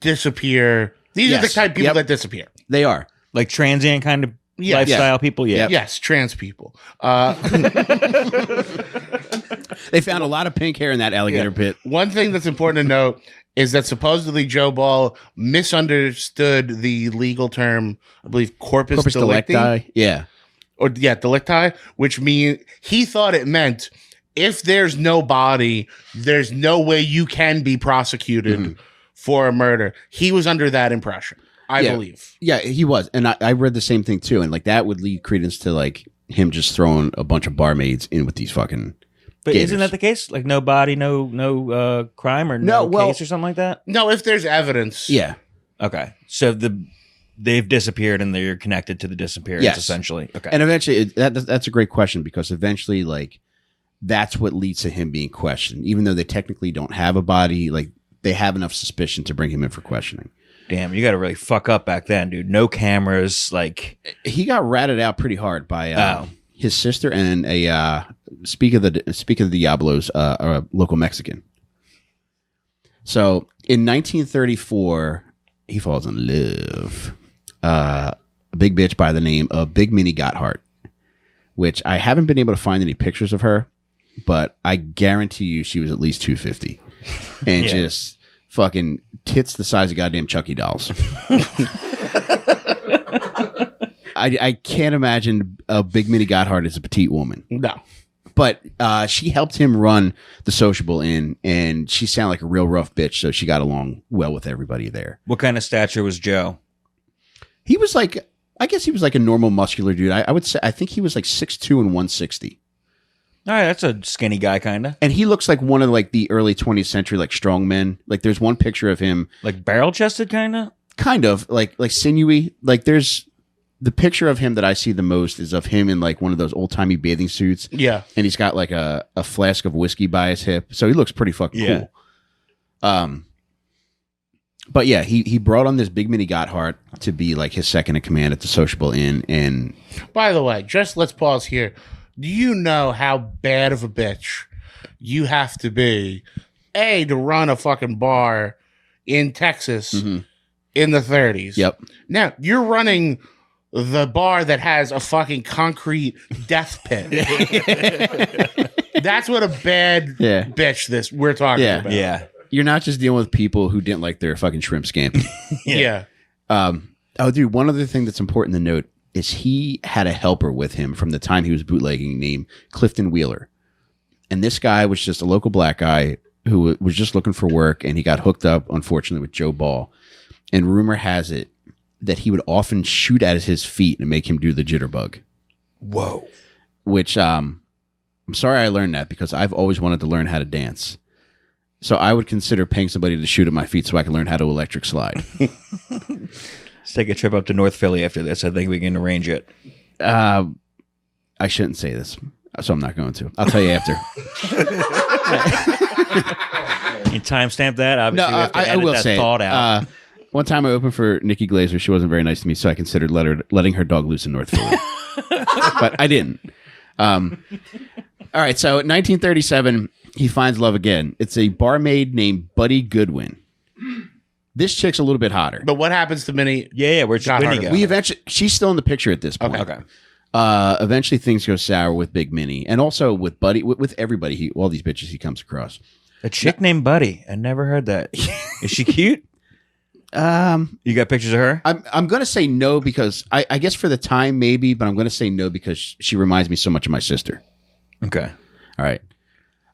disappear. These are the Yes. type of people Yep. that disappear. they are. Like transient kind of Yeah. lifestyle people. Yeah. Yep. Yes, trans people. They found a lot of pink hair in that alligator pit. One thing that's important to note is that supposedly Joe Ball misunderstood the legal term, I believe, corpus delicti. delicti. Yeah. Delicti, which means he thought it meant if there's no body, there's no way you can be prosecuted for a murder. He was under that impression, I Yeah. believe. Yeah, he was. And I read the same thing too. And like that would lead credence to like him just throwing a bunch of barmaids in with these fucking But gators. isn't that the case? Like no body, no crime or No, no well- case or something like that? No, if there's evidence. Yeah. Okay. So they've disappeared and they're connected to the disappearance Yes. essentially. Okay. And eventually, that's a great question because eventually, like, that's what leads to him being questioned. Even though they technically don't have a body, like, they have enough suspicion to bring him in for questioning. Damn, you got to really fuck up back then, dude. No cameras, like He got ratted out pretty hard by Oh. his sister and a speak of the Diablos, a local Mexican. So in 1934, he falls in love. A big bitch by the name of Big Minnie Gotthard, which I haven't been able to find any pictures of her, but I guarantee you she was at least 250 and Yeah. just fucking tits the size of goddamn Chucky dolls. I can't imagine a Big Minnie Gotthard as a petite woman. No. But she helped him run the Sociable Inn, and she sounded like a real rough bitch, so she got along well with everybody there. what kind of stature was Joe? He was like, I guess he was like a normal muscular dude. I would say, I think he was like 6'2" and 160. All right, that's a skinny guy kind of. And he looks like one of like the early 20th century like strong men. Like there's one picture of him Like barrel-chested kind of? kind of like sinewy. Like there's the picture of him that I see the most is of him in like one of those old timey bathing suits. Yeah. And he's got like a flask of whiskey by his hip. So he looks pretty fucking Yeah. cool. But yeah, he brought on this Big Minnie Gotthard to be like his second in command at the Sociable Inn. And By the way, just let's pause here. Do you know how bad of a bitch you have to be, A, to run a fucking bar in Texas in the 30s? yep. Now, you're running the bar that has a fucking concrete death pit. That's what a bad Yeah. bitch we're talking Yeah. about. Yeah. You're not just dealing with people who didn't like their fucking shrimp scampi. Yeah. Oh, dude, one other thing that's important to note is he had a helper with him from the time he was bootlegging named Clifton Wheeler. And this guy was just a local black guy who was just looking for work, and he got hooked up, unfortunately, with Joe Ball. And rumor has it that he would often shoot at his feet and make him do the jitterbug. Whoa. Which I'm sorry I learned that because I've always wanted to learn how to dance. So I would consider paying somebody to shoot at my feet so I can learn how to electric slide. Let's take a trip up to North Philly after this. I think we can arrange it. I shouldn't say this, so I'm not going to. I'll tell you after. You timestamp that? Obviously, No, we have to I edit will that say. thought out. One time I opened for Nikki Glazer. She wasn't very nice to me, so I considered letting her dog loose in North Philly. But I didn't. All right, so 1937, he finds love again. It's a barmaid named Buddy Goodwin. This chick's a little bit hotter. But what happens to Minnie? Yeah, where'd Got Winnie her. go? We eventually, she's still in the picture at this point. Okay. Eventually, things go sour with Big Minnie, and also with Buddy, with everybody. All these bitches he comes across. A chick named Buddy. I never heard that. Is she cute? You got pictures of her? I'm going to say no because I guess for the time maybe, but I'm going to say no because she reminds me so much of my sister. Okay. All right.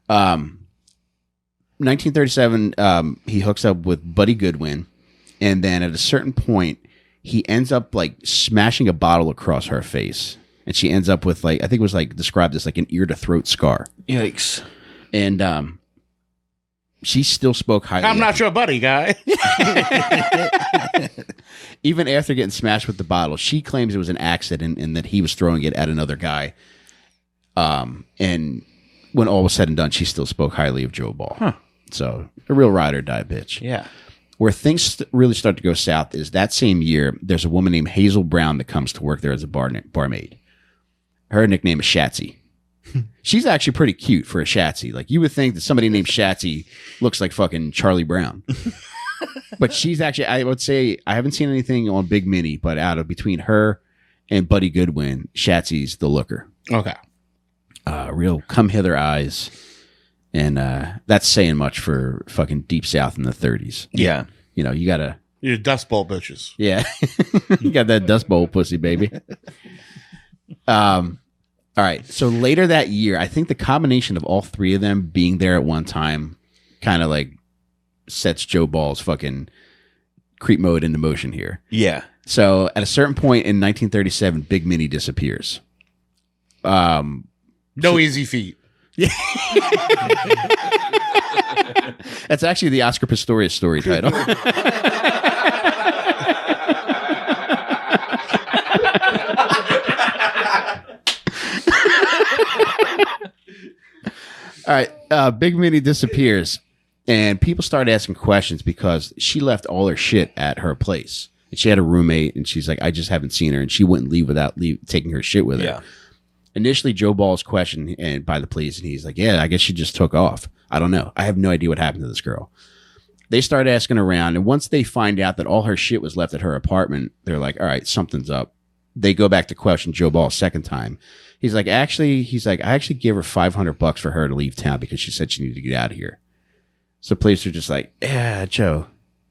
1937, he hooks up with Buddy Goodwin, and then at a certain point, he ends up like smashing a bottle across her face, and she ends up with like I think it was like described as like an ear to throat scar, Yikes. and she still spoke highly. I'm not your buddy, guy. Even after getting smashed with the bottle, she claims it was an accident and that he was throwing it at another guy. And when all was said and done, she still spoke highly of Joe Ball. Huh. So a real ride or die bitch. Yeah. Where things really start to go south is that same year, there's a woman named Hazel Brown that comes to work there as a barmaid. Her nickname is Shatsy. She's actually pretty cute for a Shatsy. Like you would think that somebody named Shatsy looks like fucking Charlie Brown. But she's actually, I would say, I haven't seen anything on Big Minnie, but out of between her and Buddy Goodwin, Shatsy's the looker. Okay. Real come hither eyes. And that's saying much for fucking Deep South in the 30s. Yeah. You know, you gotta, You're Dust Bowl bitches. yeah. You got that Dust Bowl pussy, baby. All right. So later that year, I think the combination of all three of them being there at one time kind of like sets Joe Ball's fucking creep mode into motion here. Yeah. So at a certain point in 1937, Big Minnie disappears. No easy feat. That's actually the Oscar Pistorius story title. All right, Big Minnie disappears, and people start asking questions because she left all her shit at her place. And she had a roommate, and she's like, I just haven't seen her, and she wouldn't leave without taking her shit with her. Yeah. Initially, Joe Ball's questioned and by the police, and he's like, yeah, I guess she just took off. I don't know. I have no idea what happened to this girl. They start asking around, and once they find out that all her shit was left at her apartment, they're like, all right, something's up. They go back to question Joe Ball a second time. I actually gave her $500 for her to leave town because she said she needed to get out of here. So police are just like, yeah, Joe.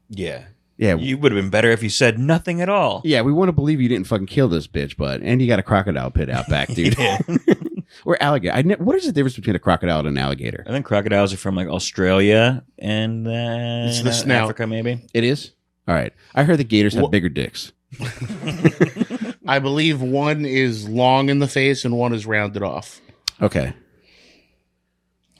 Yeah. Yeah. You would have been better if you said nothing at all. Yeah, we want to believe you didn't fucking kill this bitch, and you got a crocodile pit out back, dude. Yeah. Or alligator. What is the difference between a crocodile and an alligator? I think crocodiles are from like Australia and It's the snout. Africa, maybe. It is? All right. I heard the gators have bigger dicks. I believe one is long in the face and one is rounded off. Okay.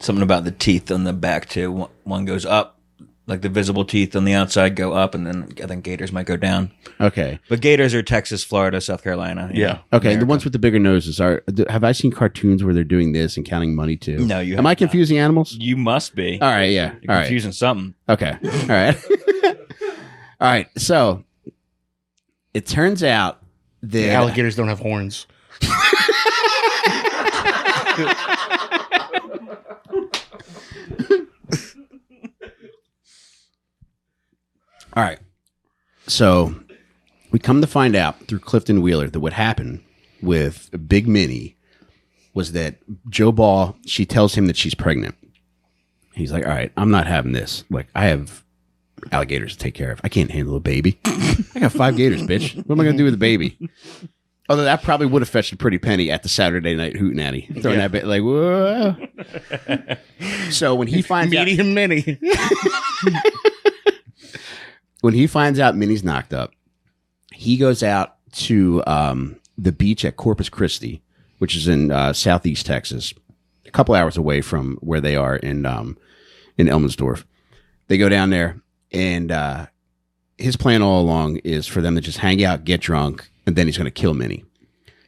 Something about the teeth on the back too. One goes up, like the visible teeth on the outside go up, and then I think gators might go down. Okay. But gators are Texas, Florida, South Carolina. you Yeah. know, Okay. America. The ones with the bigger noses have I seen cartoons where they're doing this and counting money too? No, you Am I have not. confusing animals? You must be. All right. Yeah. You're All right. confusing something. Okay. All right. All right. So it turns out that The alligators don't have horns. All right. So we come to find out through Clifton Wheeler that what happened with Big Minnie was that Joe Ball, she tells him that she's pregnant. He's like, all right, I'm not having this. Like, I have alligators to take care of. I can't handle a baby. I got 5 gators, bitch. What am I going to do with a baby? Although that probably would have fetched a pretty penny at the Saturday night hootenanny. Throwing that bit like, whoa. So when he finds out, Medium mini. when he finds out Minnie's knocked up, he goes out to the beach at Corpus Christi, which is in southeast Texas, a couple hours away from where they are in in Elmensdorf. They go down there, and his plan all along is for them to just hang out, get drunk, and then he's going to kill Minnie.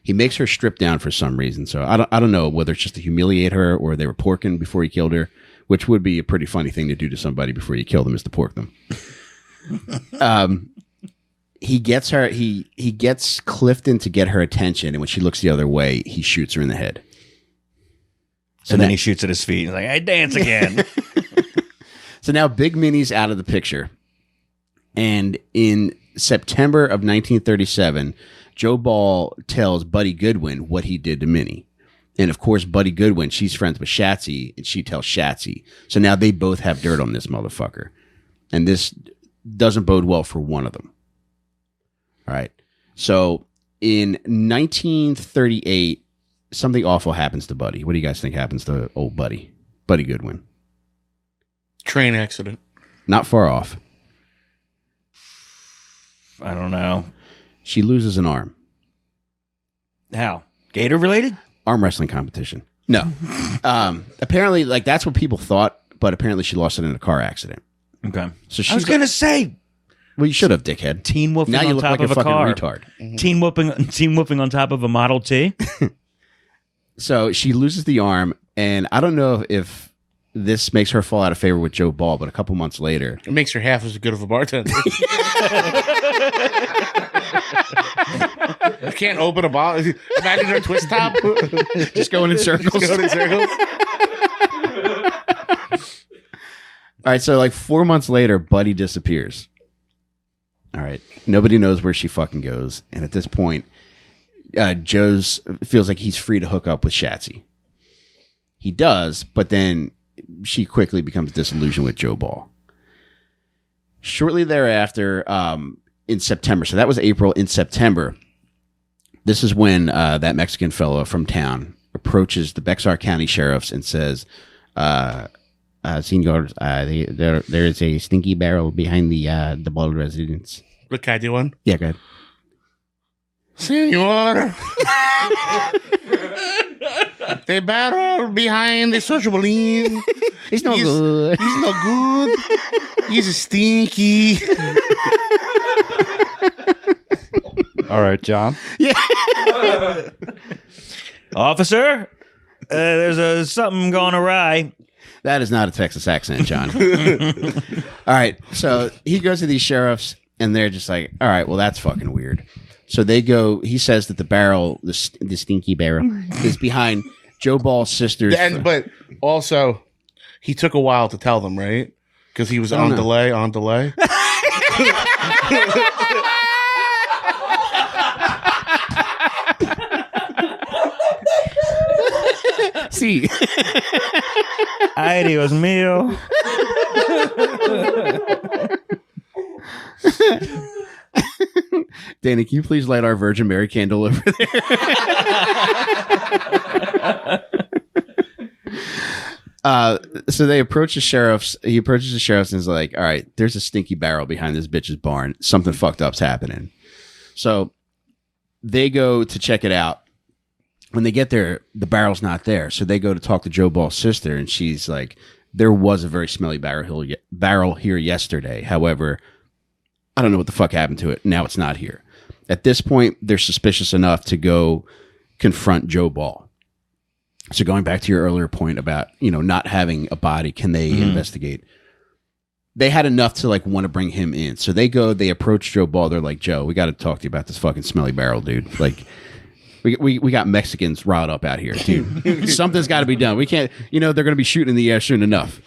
He makes her strip down for some reason. So I don't know whether it's just to humiliate her or they were porking before he killed her, which would be a pretty funny thing to do to somebody before you kill them, is to pork them. He gets her. He gets Clifton to get her attention, and when she looks the other way, he shoots her in the head. So then he shoots at his feet. He's like, I dance again. So now Big Minnie's out of the picture. And in September of 1937, Joe Ball tells Buddy Goodwin what he did to Minnie. And of course, Buddy Goodwin, she's friends with Shatsy, and she tells Shatsy. So now they both have dirt on this motherfucker. And this doesn't bode well for one of them. All right. So in 1938, something awful happens to Buddy. What do you guys think happens to old Buddy? Buddy Goodwin. Train accident. Not far off. I don't know. She loses an arm. How? Gator related? Arm wrestling competition. No. Apparently, like, that's what people thought, but apparently she lost it in a car accident. Okay. So I was going to say, well, you should have, dickhead. teen whooping Now you on look top like a of a fucking car. retard. Mm-hmm. Teen whooping on top of a Model T. So she loses the arm, and I don't know if this makes her fall out of favor with Joe Ball, but a couple months later, It makes her half as good of a bartender. You can't open a bottle. Imagine her twist top. just going in circles. Just going in circles. All right, so like 4 months later, Buddy disappears. All right, nobody knows where she fucking goes, and at this point, Joe's feels like he's free to hook up with Shatsy. He does, but then she quickly becomes disillusioned with Joe Ball. Shortly thereafter, in September, so that was April. In September, this is when that Mexican fellow from town approaches the Bexar County sheriffs and says, "Senor, there is a stinky barrel behind the Ball residence." Look, can I do one? Yeah, go ahead. Senor. The barrel behind the sociable lean. It's no He's- good. He's no good. He's stinky. All right, John. Officer, there's something going awry. That is not a Texas accent, John. All right. So he goes to these sheriffs, and they're just like, all right, well, that's fucking weird. So they go, he says that the barrel, the stinky barrel, is behind Joe Ball's sister's. But also, he took a while to tell them, right? Because he was I don't on know. delay. See, Ay, Dios mío. Danny, can you please light our Virgin Mary candle over there? So they approach the sheriffs. He approaches the sheriffs and is like, all right, there's a stinky barrel behind this bitch's barn. Something fucked up's happening. So they go to check it out. When they get there, the barrel's not there. So they go to talk to Joe Ball's sister, and she's like, there was a very smelly barrel here yesterday. However, I don't know what the fuck happened to it. Now it's not here. At this point, they're suspicious enough to go confront Joe Ball. So going back to your earlier point about, not having a body, can they investigate? They had enough to like want to bring him in. So they approach Joe Ball. They're like, Joe, we got to talk to you about this fucking smelly barrel, dude. Like, we got Mexicans riled up out here, dude. Something's got to be done. We can't, they're going to be shooting in the air soon enough.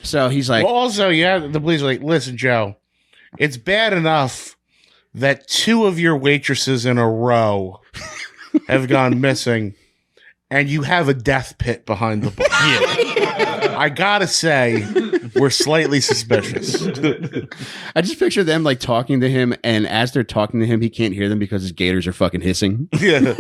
So he's like, Well, also, the police are like, listen, Joe, it's bad enough that 2 of your waitresses in a row have gone missing, and you have a death pit behind the bar. I gotta say, we're slightly suspicious. I just picture them like talking to him, and as they're talking to him, he can't hear them because his gators are fucking hissing. Yeah.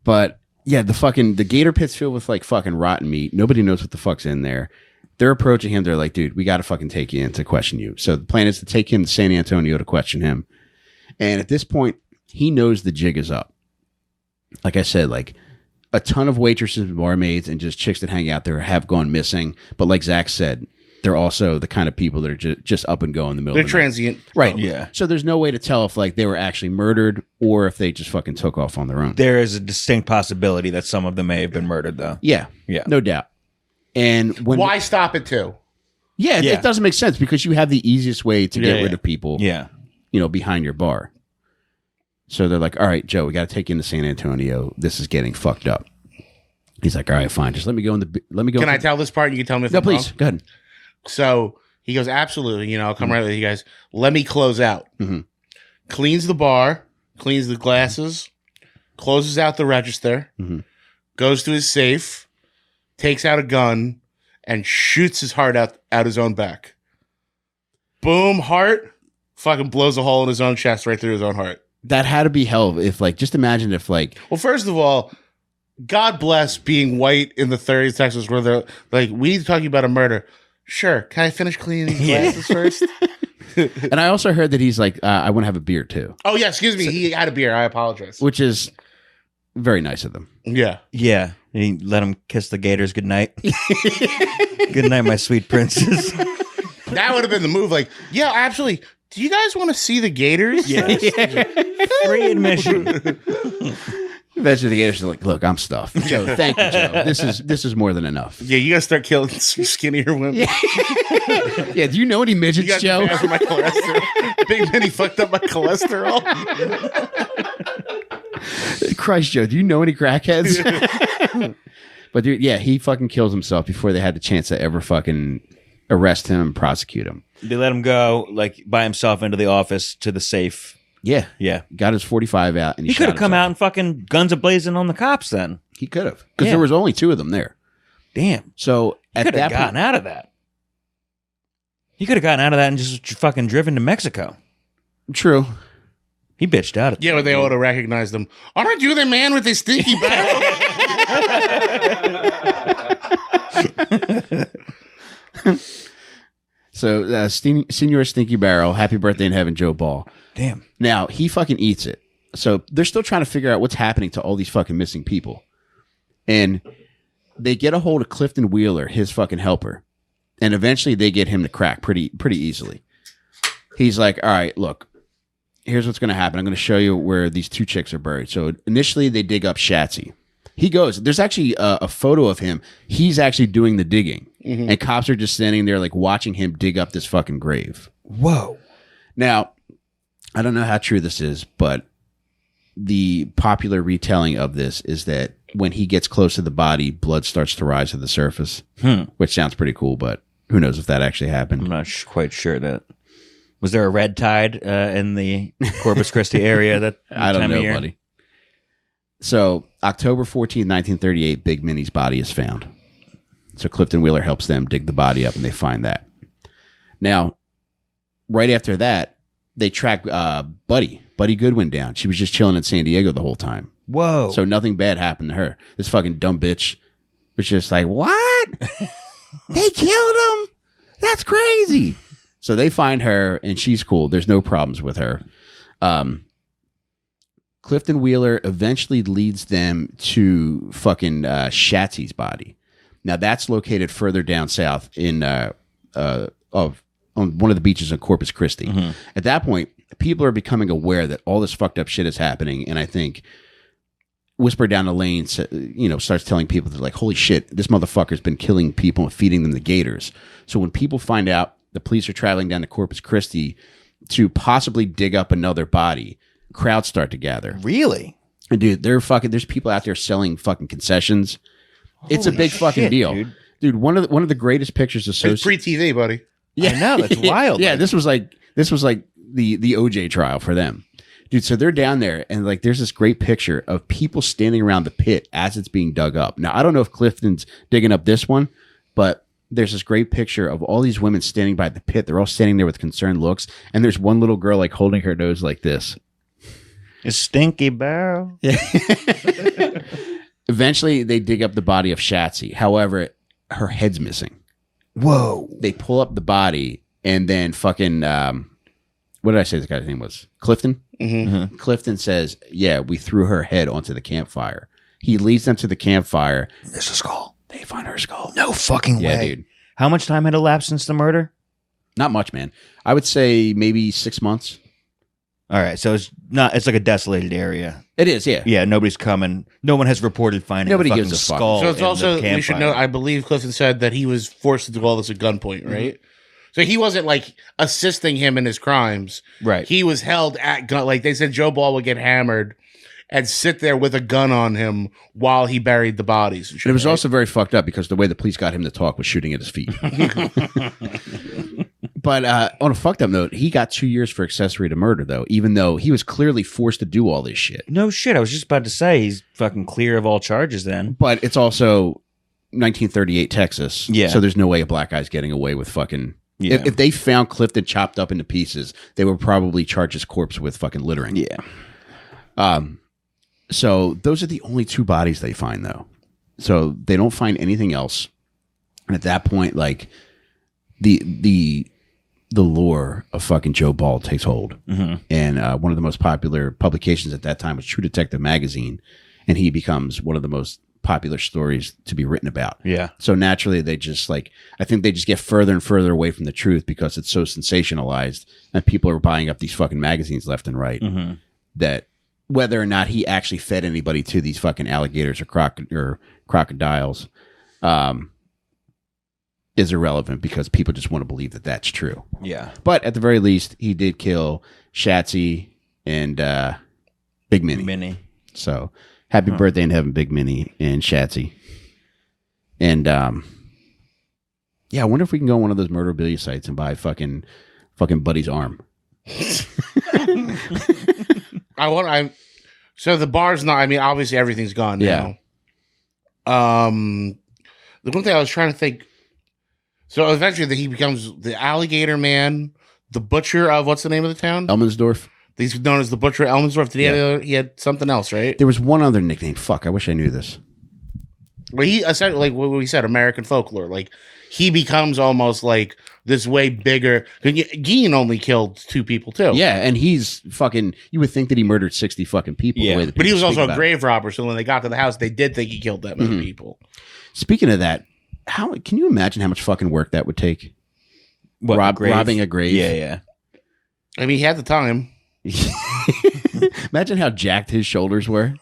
But yeah, the gator pit's filled with like fucking rotten meat. Nobody knows what the fuck's in there. They're approaching him. They're like, dude, we got to fucking take you in to question you. So the plan is to take him to San Antonio to question him. And at this point, he knows the jig is up. Like I said, like a ton of waitresses and barmaids and just chicks that hang out there have gone missing. But like Zach said, they're also the kind of people that are just up and go in the middle They're of the night. transient. Right. Yeah. So there's no way to tell if like they were actually murdered or if they just fucking took off on their own. There is a distinct possibility that some of them may have been murdered, though. Yeah. Yeah. No doubt. And when Why stop it too? Yeah, Yeah. it doesn't make sense because you have the easiest way to get rid of people, Yeah. behind your bar. So they're like, all right, Joe, we got to take you into San Antonio. This is getting fucked up. He's like, all right, fine. Just let me go let me go. Can I tell this part? You can tell me if No, I'm please. wrong? Go ahead. So he goes, absolutely. I'll come right with you guys. Let me close out. Mhm. Cleans the bar, cleans the glasses, closes out the register, Mhm. goes to his safe, takes out a gun, and shoots his heart out his own back. Boom, heart, fucking blows a hole in his own chest right through his own heart. That had to be hell if like, just imagine if like, Well, first of all, God bless being white in the 30s Texas where they're like, we need to talk about a murder. Sure. Can I finish cleaning these glasses first? and I also heard that he's like, I want to have a beer too, Oh, yeah. Excuse me. He had a beer. I apologize. which is very nice of them. Yeah. Yeah. And he let him kiss the gators goodnight. Good night, my sweet princess. That would have been the move. Like, yeah, absolutely. Do you guys want to see the Gators? Yeah. Free admission. Eventually the Gators are like, look, I'm stuffed. Joe, thank you, Joe. This is more than enough. Yeah, you got to start killing some skinnier women. Yeah, do you know any You midgets, got Joe? to for my cholesterol. Big Benny fucked up my cholesterol. Christ, Joe, do you know any crackheads? But dude, yeah, he fucking kills himself before they had the chance to ever fucking arrest him and prosecute him. They let him go like by himself into the office to the safe. Yeah, Yeah. got his 45 out, and He could have come out and fucking guns a-blazing on the cops then. He could have, because Yeah. there was only 2 of them there. Damn. So He at could that have gotten point, out of that. He could have gotten out of that and just fucking driven to Mexico. true. He bitched out at Yeah, where they ought to recognize them. Aren't you the man with the stinky barrel? So Senior Stinky Barrel, happy birthday in heaven, Joe Ball. Damn. Now he fucking eats it. So they're still trying to figure out what's happening to all these fucking missing people, and they get a hold of Clifton Wheeler, his fucking helper, and eventually they get him to crack pretty easily. He's like, all right, look, here's what's going to happen. I'm going to show you where these 2 chicks are buried. So initially they dig up Shatsy. He goes, there's actually a photo of him. He's actually doing the digging. And cops are just standing there like watching him dig up this fucking grave. Whoa. Now, I don't know how true this is, but the popular retelling of this is that when he gets close to the body, blood starts to rise to the surface, which sounds pretty cool, but who knows if that actually happened. I'm not quite sure that. Was there a red tide in the Corpus Christi area that I don't time of know, year? buddy. So, October 14th, 1938, Big Minnie's body is found. So, Clifton Wheeler helps them dig the body up, and they find that. Now, right after that, they track Buddy Goodwin down. She was just chilling in San Diego the whole time. Whoa. So, nothing bad happened to her. This fucking dumb bitch was just like, what? They killed him? That's crazy. So, they find her, and she's cool. There's no problems with her. Clifton Wheeler eventually leads them to fucking Shatsy's body. Now that's located further down south in on one of the beaches in Corpus Christi. At that point, people are becoming aware that all this fucked up shit is happening, and I think Whisper Down the Lane, starts telling people that like, holy shit, this motherfucker's been killing people and feeding them the gators. So when people find out the police are traveling down to Corpus Christi to possibly dig up another body, crowds start to gather. really? And dude, there's people out there selling fucking concessions. It's a big fucking shit, deal. dude. One of the greatest pictures It's associated. pre-TV, buddy. I know, that's wild. Yeah, Like- this was like the OJ trial for them. Dude, so they're down there and like there's this great picture of people standing around the pit as it's being dug up. Now, I don't know if Clifton's digging up this one, but there's this great picture of all these women standing by the pit. They're all standing there with concerned looks, and there's one little girl like holding her nose like this. A stinky barrel. Eventually, they dig up the body of Shatsy. However, her head's missing. Whoa. They pull up the body, and then fucking what did I say this guy's name was? Clifton? Mm-hmm. Clifton says, yeah, we threw her head onto the campfire. He leads them to the campfire. There's a skull. They find her skull. No fucking Yeah, way. dude. How much time had elapsed since the murder? Not much, man. I would say maybe 6 months. All right, so it's not. It's like a desolated area. It is, yeah. Yeah, nobody's coming. No one has reported finding Nobody a fucking gives a fuck. skull. So it's in also the we should campfire. know. I believe Clifton said that he was forced to do all this at gunpoint, right? So he wasn't like assisting him in his crimes. Right. He was held at gun. Like they said, Joe Ball would get hammered and sit there with a gun on him while he buried the bodies. And shit, But it was right? also very fucked up because the way the police got him to talk was shooting at his feet. But on a fucked up note, he got 2 years for accessory to murder, though, even though he was clearly forced to do all this shit. No shit. I was just about to say he's fucking clear of all charges. Then. But it's also 1938 Texas. Yeah. So there's no way a black guy's getting away with fucking. Yeah. If they found Clifton chopped up into pieces, they would probably charge his corpse with fucking littering. Yeah. So those are the only 2 bodies they find, though. So they don't find anything else. And at that point, like the lore of fucking Joe Ball takes hold. Mm-hmm. And one of the most popular publications at that time was True Detective magazine, and he becomes one of the most popular stories to be written about. Yeah. So naturally, they just like, I think they just get further and further away from the truth because it's so sensationalized, and people are buying up these fucking magazines left and right. Mm-hmm. That whether or not he actually fed anybody to these fucking alligators or crocodiles, is irrelevant because people just want to believe that that's true. Yeah. But at the very least, he did kill Shatsy and Big Minnie. Minnie. So happy birthday in heaven, Big Minnie and Shatsy. And yeah, I wonder if we can go on one of those murderabilia sites and buy fucking Buddy's arm. So the bar's not. I mean, obviously everything's gone Yeah. now. The one thing I was trying to think. So eventually, he becomes the alligator man, the butcher of what's the name of the town? Elmansdorf. He's known as the butcher of Elmsdorf. He had something else, right? There was one other nickname. Fuck, I wish I knew this. Well, he essentially, like what we said, American folklore. Like he becomes almost like this way bigger. Geen only killed 2 people too. Yeah, and he's fucking. You would think that he murdered 60 fucking people. Yeah. The way that But he people was speak also a about it. grave robber, so when they got to the house, they did think he killed that many people. Speaking of that, how can you imagine how much fucking work that would take? What, grave? Robbing a grave. Yeah, yeah. I mean, he had the time. Imagine how jacked his shoulders were.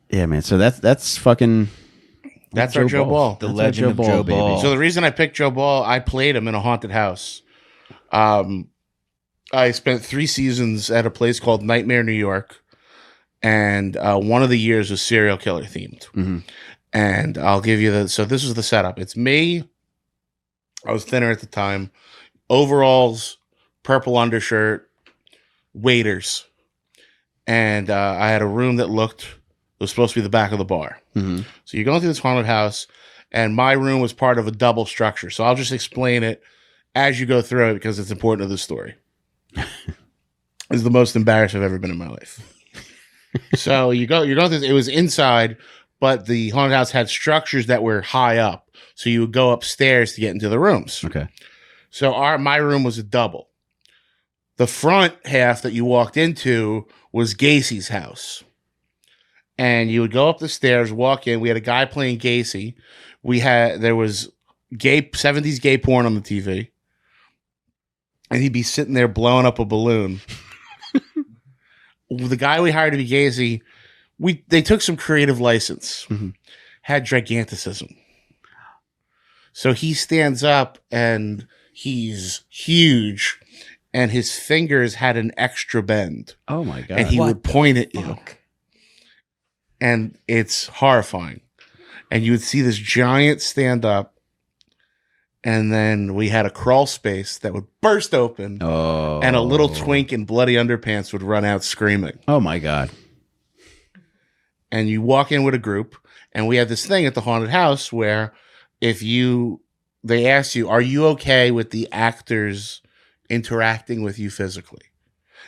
Yeah, man. So that's fucking. That's our Joe Ball. The That's legend our of Joe Ball. So the reason I picked Joe Ball, I played him in a haunted house. I spent 3 seasons at a place called Nightmare, New York, and one of the years was serial killer themed. Mhm. And I'll give you so this is the setup. It's me. I was thinner at the time. Overalls, purple undershirt, waiters, and I had a room that was supposed to be the back of the bar. Mhm. So you're going through this haunted house, and my room was part of a double structure. So I'll just explain it as you go through it because it's important to the story. It's the most embarrassed I've ever been in my life. So you're going through this, it was inside, but the haunted house had structures that were high up. So you would go upstairs to get into the rooms. Okay. So my room was a double. The front half that you walked into was Gacy's house. And you would go up the stairs, walk in. We had a guy playing Gacy. There was 70s gay porn on the TV. And he'd be sitting there blowing up a balloon. The guy we hired to be Gacy, they took some creative license. Mhm. Had giganticism. So he stands up and he's huge, and his fingers had an extra bend, Oh my god. and he What would point at you, Fuck. and it's horrifying. And you would see this giant stand up, and then we had a crawl space that would burst open, Oh. and a little twink in bloody underpants would run out screaming. Oh my god. And you walk in with a group, and we had this thing at the haunted house where they ask you, are you okay with the actors interacting with you physically?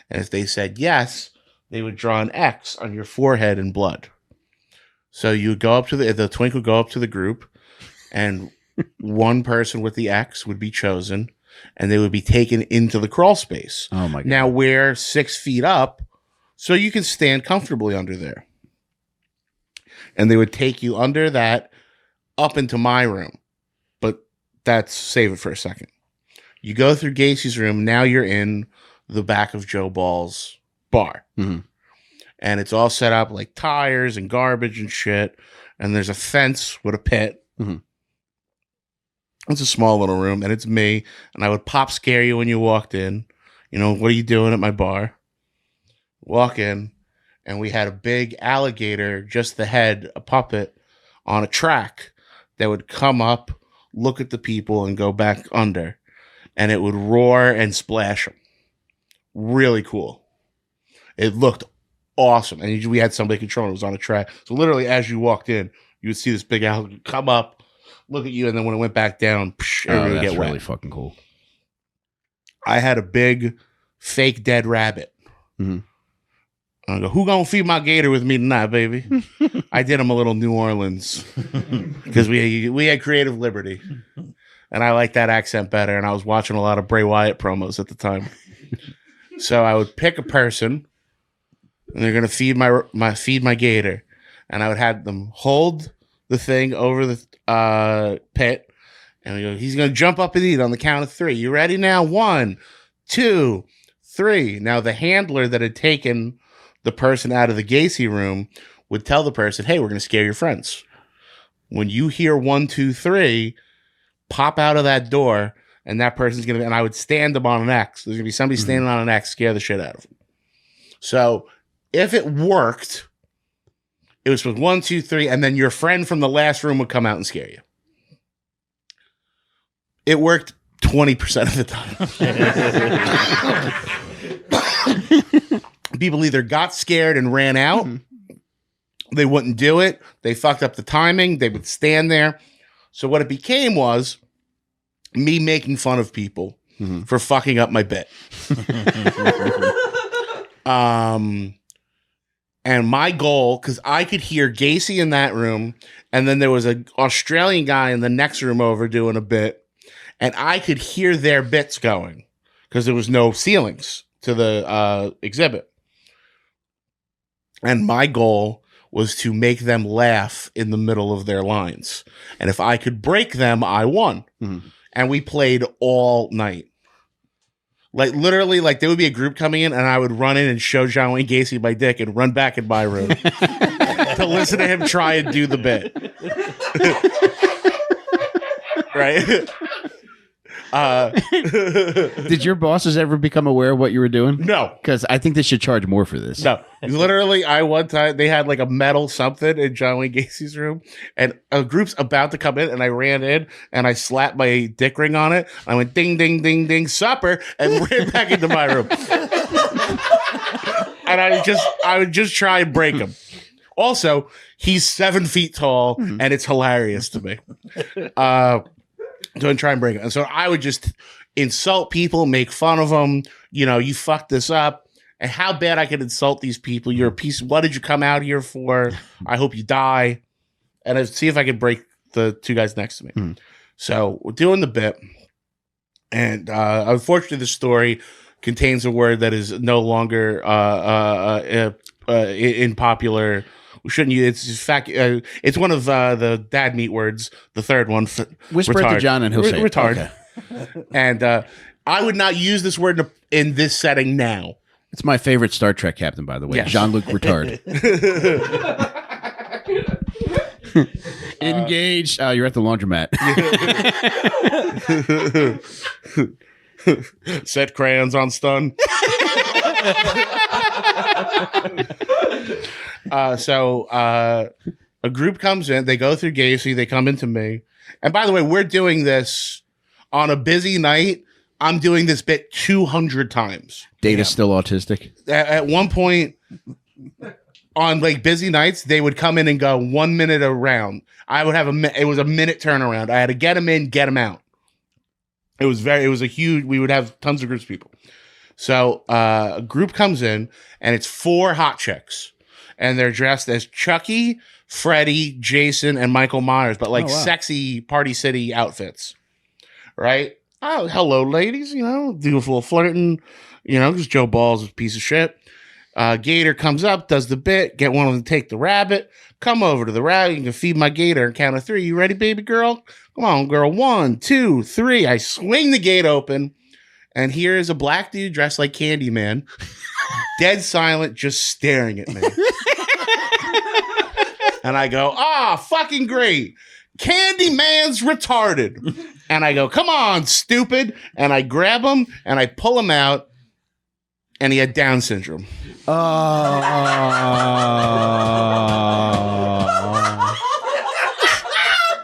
And if they said yes, they would draw an X on your forehead in blood. So you would go up to the twink would go up to the group, and one person with the X would be chosen, and they would be taken into the crawl space. Oh my god. Now we're 6 feet up, So you can stand comfortably under there. And they would take you under that up into my room. But save it for a second. You go through Gacy's room. Now you're in the back of Joe Ball's bar. Mhm. And it's all set up like tires and garbage and shit. And there's a fence with a pit. Mhm. It's a small little room. And it's me. And I would pop scare you when you walked in. You know, what are you doing at my bar? Walk in. And we had a big alligator, just the head, a puppet, on a track that would come up, look at the people, and go back under. And it would roar and splash them. Really cool. It looked awesome. And we had somebody controlling it. It was on a track. So literally, as you walked in, you would see this big alligator come up, look at you, and then when it went back down, everybody would that's get wet. really fucking cool. I had a big fake dead rabbit. Mhm. I go, who gonna feed my gator with me tonight, baby? I did him a little New Orleans because we had creative liberty, and I liked that accent better. And I was watching a lot of Bray Wyatt promos at the time, so I would pick a person, and they're gonna feed my gator, and I would have them hold the thing over the pit, and we go, he's gonna jump up and eat on the count of 3. You ready now? 1, 2, 3. Now the handler that had taken the person out of the Gacy room would tell the person, hey, we're going to scare your friends. When you hear 1, 2, 3, pop out of that door, and that person's going to, and I would stand them on an X. There's going to be somebody standing on an X, scare the shit out of them. So if it worked, it was with 1, 2, 3, and then your friend from the last room would come out and scare you. It worked 20% of the time. People either got scared and ran out. They wouldn't do it. They fucked up the timing. They would stand there. So what it became was me making fun of people for fucking up my bit. And my goal, because I could hear Gacy in that room, and then there was an Australian guy in the next room over doing a bit, and I could hear their bits going because there was no ceilings to the exhibit. And my goal was to make them laugh in the middle of their lines. And if I could break them, I won. Mhm. And we played all night. Like literally, like there would be a group coming in and I would run in and show John Wayne Gacy my dick and run back in my room to listen to him try and do the bit. Right? Did your bosses ever become aware of what you were doing? No. Because I think they should charge more for this. No, literally, one time they had like a metal something in John Wayne Gacy's room, and a group's about to come in, and I ran in and I slapped my dick ring on it. I went ding, ding, ding, ding, supper, and ran back into my room. And I would just try and break him. Also, he's 7 feet tall, and it's hilarious to me. Don't try and break it. And so I would just insult people, make fun of them. You know, you fucked this up. And how bad I could insult these people. You're a piece. What did you come out here for? I hope you die. And I'd see if I could break the two guys next to me. So we're doing the bit. And unfortunately, the story contains a word that is no longer in popular. We shouldn't use it's in fact it's one of the dad meat words, the third one. Whisper it to John and he'll say it. Retard. Okay. And I would not use this word in this setting now. It's my favorite Star Trek captain, by the way. Yes. Jean-Luc Retard. Engaged. Oh, you're at the laundromat. Set crayons on stun. So a group comes in, they go through Gacy, they come into me. And by the way, we're doing this on a busy night. I'm doing this bit 200 times. Data's still autistic. At one point, on like busy nights, they would come in and go 1 minute a round. I would have it was a minute turnaround. I had to get them in, get them out. It was a huge, we would have tons of groups of people. So a group comes in and it's 4 hot chicks and they're dressed as Chucky, Freddy, Jason, and Michael Myers, but like sexy Party City outfits. Right? Oh, hello, ladies. You know, do a little flirting, you know, because Joe Ball's a piece of shit. Gator comes up, does the bit, get one of them to take the rabbit, come over to the rabbit, you can feed my gator and count of 3. You ready, baby girl? Come on, girl. 1, 2, 3. I swing the gate open, and here is a black dude dressed like Candyman, dead silent, just staring at me. And I go, fucking great. Candyman's retarded. And I go, come on, stupid. And I grab him and I pull him out, and he had Down syndrome.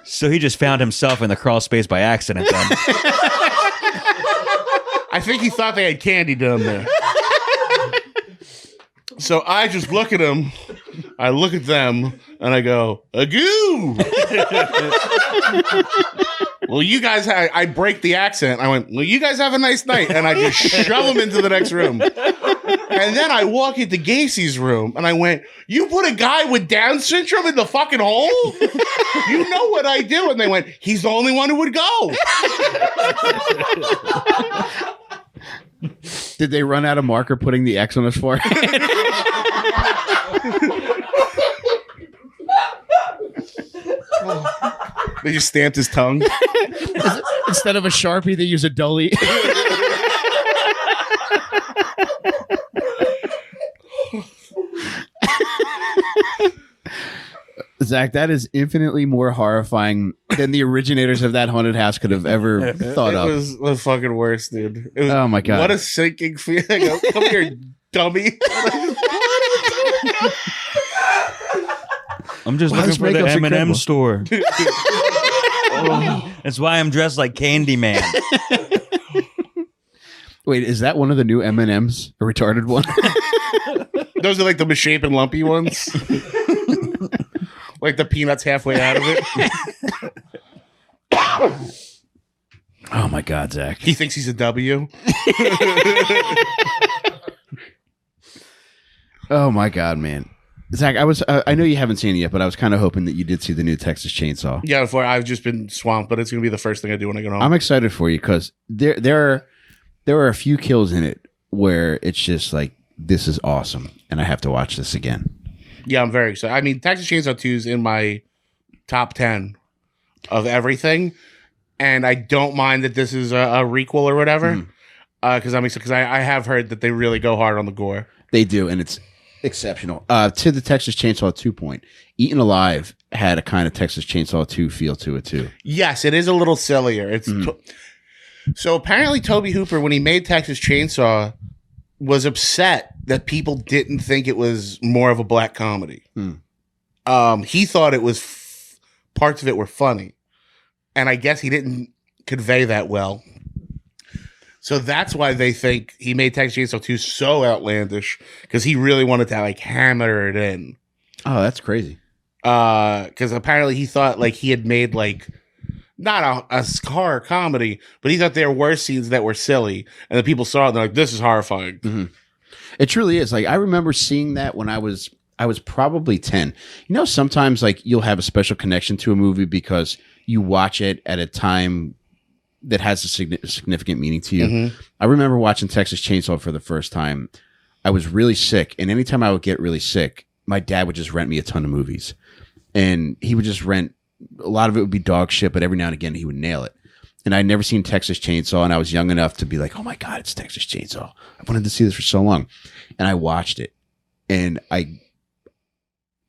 So he just found himself in the crawl space by accident then. I think he thought they had candy down there. So I just look at him, I look at them, and I go, agoo! Well, you guys, I break the accent. I went, well, you guys have a nice night. And I just shove him into the next room. And then I walk into Gacy's room, and I went, you put a guy with Down syndrome in the fucking hole? You know what I do? And they went, he's the only one who would go. Did they run out of marker putting the X on his forehead? They just stamped his tongue. Instead of a Sharpie, they use a dolly. Zach, that is infinitely more horrifying than the originators of that haunted house could have ever thought of. It was the fucking worst, dude. It was, Oh my God. What a sinking feeling. Come here, dummy. I'm just Wow, looking this for the makeup's M&M incredible. store. That's why I'm dressed like Candyman. Wait, is that one of the new M&Ms? A retarded one? Those are like the misshapen lumpy ones. Like the peanuts halfway out of it. Oh my God, Zach. He thinks he's a W. Oh my God, man. Zach, I know you haven't seen it yet, but I was kind of hoping that you did see the new Texas Chainsaw. Yeah, before I've just been swamped, but it's gonna be the first thing I do when I get home. I'm excited for you because there are a few kills in it where it's just like, this is awesome, and I have to watch this again. Yeah, I'm very excited. I mean, Texas Chainsaw 2 is in my top 10 of everything, and I don't mind that this is a requel or whatever, because I have heard that they really go hard on the gore. They do, and it's exceptional. To the Texas Chainsaw 2 point, Eaten Alive had a kind of Texas Chainsaw 2 feel to it too. Yes, it is a little sillier. So apparently Tobe Hooper, when he made Texas Chainsaw, was upset that people didn't think it was more of a black comedy. He thought it was parts of it were funny, and I guess he didn't convey that well. So that's why they think he made Texas Chainsaw 2 so outlandish, because he really wanted to like hammer it in. Oh, that's crazy. Because apparently he thought like he had made like not a horror comedy, but he thought there were scenes that were silly, and the people saw it and they're like, this is horrifying. Mm-hmm. It truly is. Like, I remember seeing that when I was probably 10. You know, sometimes like you'll have a special connection to a movie because you watch it at a time that has a significant meaning to you. Mm-hmm. I remember watching Texas Chainsaw for the first time. I was really sick, and anytime I would get really sick, my dad would just rent me a ton of movies, and he would just rent. A lot of it would be dog shit, but every now and again he would nail it. And I'd never seen Texas Chainsaw, and I was young enough to be like, oh my God, it's Texas Chainsaw. I've wanted to see this for so long. And I watched it, and